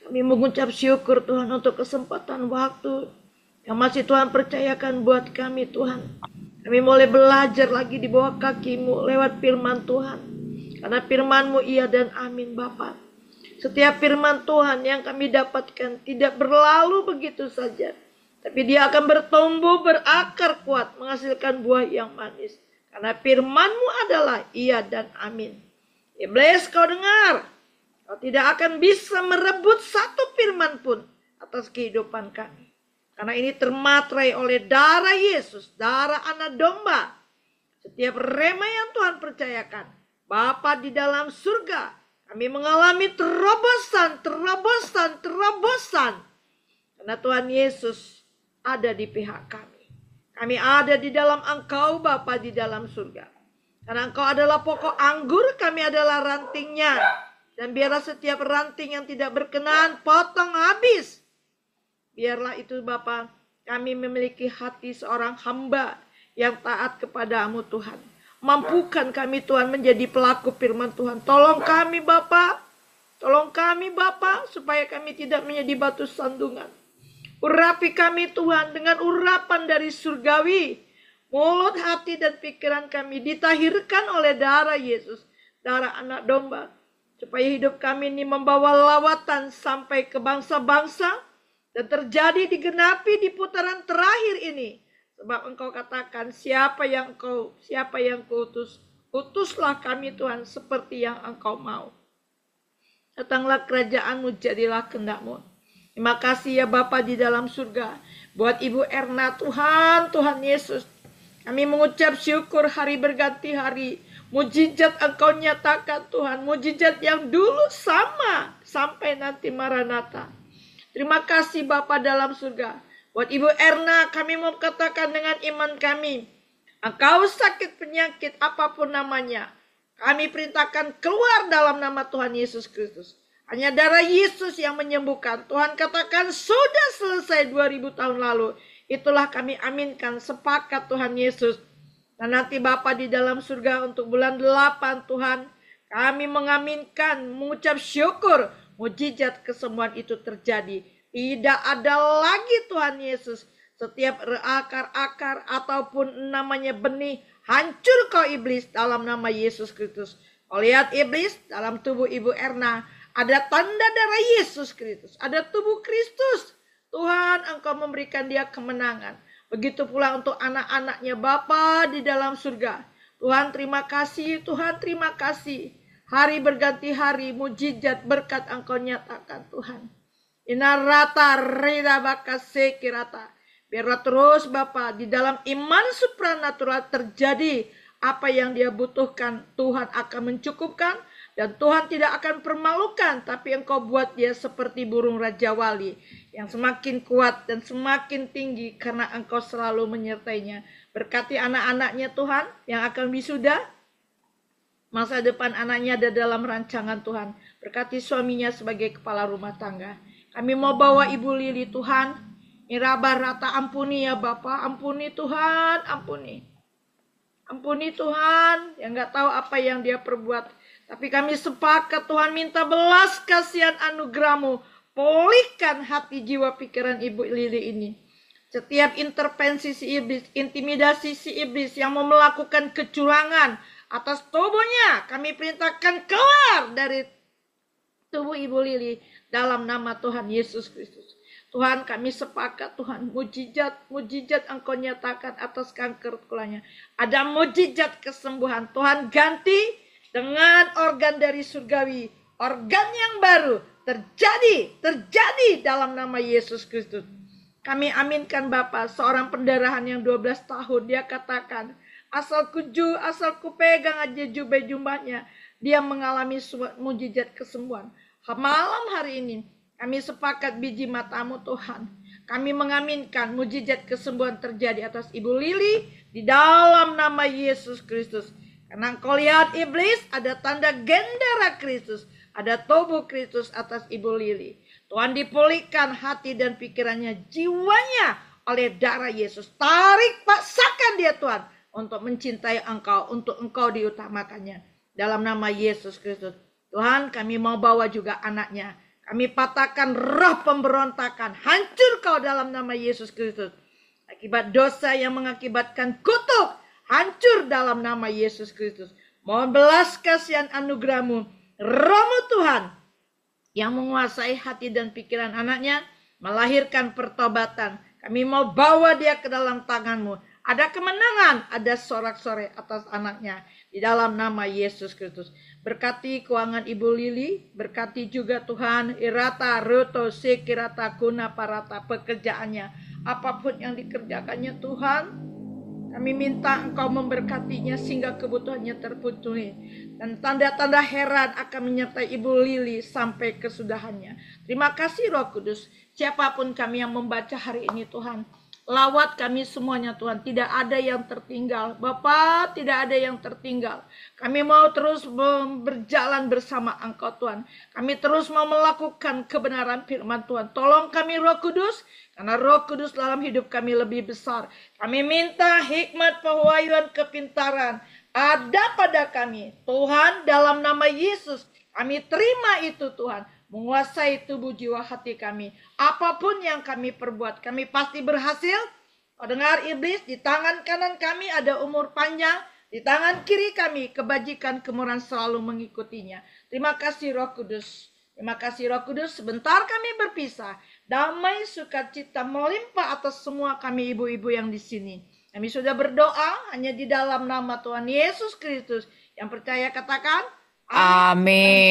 kami mengucap syukur Tuhan untuk kesempatan waktu yang masih Tuhan percayakan buat kami Tuhan. Kami mulai belajar lagi di bawah kaki-Mu lewat firman Tuhan. Karena firman-Mu iya dan amin Bapa. Setiap firman Tuhan yang kami dapatkan tidak berlalu begitu saja. Tapi dia akan bertumbuh, berakar kuat, menghasilkan buah yang manis. Karena firman-Mu adalah iya dan amin. Iblis, kau dengar, kau tidak akan bisa merebut satu firman pun atas kehidupan kami. Karena ini termaterai oleh darah Yesus, darah anak domba. Setiap rema yang Tuhan percayakan, Bapa di dalam surga, kami mengalami terobosan. Karena Tuhan Yesus ada di pihak kami. Kami ada di dalam Engkau, Bapa di dalam surga. Karena Engkau adalah pokok anggur, kami adalah rantingnya. Dan biarlah setiap ranting yang tidak berkenan, potong habis. Biarlah itu Bapa, kami memiliki hati seorang hamba yang taat kepada-Mu Tuhan. Mampukan kami Tuhan menjadi pelaku firman Tuhan. Tolong kami Bapa, supaya kami tidak menjadi batu sandungan. Urapi kami Tuhan dengan urapan dari surgawi. Mulut, hati, dan pikiran kami ditahirkan oleh darah Yesus, darah anak domba. Supaya hidup kami ini membawa lawatan sampai ke bangsa-bangsa. Dan terjadi digenapi di putaran terakhir ini. Sebab Engkau katakan siapa yang Kau utus. Utuslah kami Tuhan seperti yang Engkau mau. Datanglah kerajaan-Mu, jadilah kehendak-Mu. Terima kasih ya Bapa di dalam surga. Buat Ibu Erna Tuhan Yesus. Kami mengucap syukur hari berganti hari. Mujizat Engkau nyatakan Tuhan. Mujizat yang dulu sama sampai nanti Maranatha. Terima kasih Bapa dalam surga. Buat Ibu Erna kami mau katakan dengan iman kami. Engkau sakit penyakit apapun namanya. Kami perintahkan keluar dalam nama Tuhan Yesus Kristus. Hanya darah Yesus yang menyembuhkan. Tuhan katakan sudah selesai 2000 tahun lalu. Itulah kami aminkan, sepakat Tuhan Yesus. Dan nanti Bapa di dalam surga untuk bulan 8 Tuhan. Kami mengaminkan, mengucap syukur. mujizat kesembuhan itu terjadi. Tidak ada lagi Tuhan Yesus. Setiap akar-akar ataupun namanya benih, hancur kau iblis dalam nama Yesus Kristus. Kau lihat iblis dalam tubuh Ibu Erna, ada tanda darah Yesus Kristus, ada tubuh Kristus. Tuhan, Engkau memberikan dia kemenangan. Begitu pula untuk anak-anaknya Bapa di dalam surga. Tuhan terima kasih, Tuhan terima kasih. Hari berganti hari, mujizat berkat Engkau nyatakan Tuhan. Inarata rida bakase kirata. Biarlah terus Bapa di dalam iman supranatural terjadi apa yang dia butuhkan. Tuhan akan mencukupkan dan Tuhan tidak akan permalukan. Tapi Engkau buat dia seperti burung Raja Wali yang semakin kuat dan semakin tinggi karena Engkau selalu menyertainya. Berkati anak-anaknya Tuhan yang akan wisuda. Masa depan anaknya ada dalam rancangan Tuhan. Berkati suaminya sebagai kepala rumah tangga. Kami mau bawa Ibu Lili Tuhan. Miraba rata ampuni ya Bapak. Ampuni Tuhan, ampuni. Ampuni Tuhan yang gak tahu apa yang dia perbuat. Tapi kami sepakat Tuhan minta belas kasihan anugerah-Mu. Pulihkan hati jiwa pikiran Ibu Lili ini. Setiap intervensi si iblis, intimidasi si iblis yang mau melakukan kecurangan atas tubuhnya, kami perintahkan keluar dari tubuh Ibu Lili dalam nama Tuhan Yesus Kristus. Tuhan, kami sepakat Tuhan, mujizat Engkau nyatakan atas kanker tulangnya. Ada mujizat kesembuhan. Tuhan ganti dengan organ dari surgawi, organ yang baru terjadi dalam nama Yesus Kristus. Kami aminkan Bapa, seorang pendarahan yang 12 tahun, dia katakan, asal ku pegang aja jubah-jubahnya, dia mengalami mujizat kesembuhan. Malam hari ini, kami sepakat biji matamu Tuhan. Kami mengaminkan mujizat kesembuhan terjadi atas Ibu Lili di dalam nama Yesus Kristus. Karena Engkau lihat iblis ada tanda gendera Kristus. Ada tubuh Kristus atas Ibu Lili. Tuhan dipulihkan hati dan pikirannya, jiwanya oleh darah Yesus. Tarik paksakan dia Tuhan untuk mencintai Engkau, untuk Engkau diutamakannya. Dalam nama Yesus Kristus. Tuhan, kami mau bawa juga anaknya. Kami patahkan roh pemberontakan. Hancur kau dalam nama Yesus Kristus. Akibat dosa yang mengakibatkan kutuk. Hancur dalam nama Yesus Kristus. Mohon belas kasihan anugerah-Mu. Roh-Mu Tuhan. Yang menguasai hati dan pikiran anaknya. Melahirkan pertobatan. Kami mau bawa dia ke dalam tangan-Mu. Ada kemenangan. Ada sorak-sorai atas anaknya. Di dalam nama Yesus Kristus. Berkati keuangan Ibu Lili, berkati juga Tuhan irata roto sekirata guna parata pekerjaannya, apapun yang dikerjakannya Tuhan, kami minta Engkau memberkatinya sehingga kebutuhannya terpenuhi dan tanda-tanda heran akan menyertai Ibu Lili sampai kesudahannya. Terima kasih Roh Kudus, siapapun kami yang membaca hari ini Tuhan. Lawat kami semuanya Tuhan, tidak ada yang tertinggal. Bapa, tidak ada yang tertinggal. Kami mau terus berjalan bersama Engkau Tuhan. Kami terus mau melakukan kebenaran firman Tuhan. Tolong kami Roh Kudus, karena Roh Kudus dalam hidup kami lebih besar. Kami minta hikmat, pewahyuan, kepintaran ada pada kami. Tuhan, dalam nama Yesus, kami terima itu Tuhan. Menguasai tubuh jiwa hati kami. Apapun yang kami perbuat, kami pasti berhasil. Kau dengar iblis, di tangan kanan kami ada umur panjang. Di tangan kiri kami kebajikan kemurahan selalu mengikutinya. Terima kasih Roh Kudus. Terima kasih Roh Kudus. Sebentar kami berpisah. Damai sukacita melimpah atas semua kami ibu-ibu yang di sini. Kami sudah berdoa hanya di dalam nama Tuhan Yesus Kristus. Yang percaya katakan, Amin.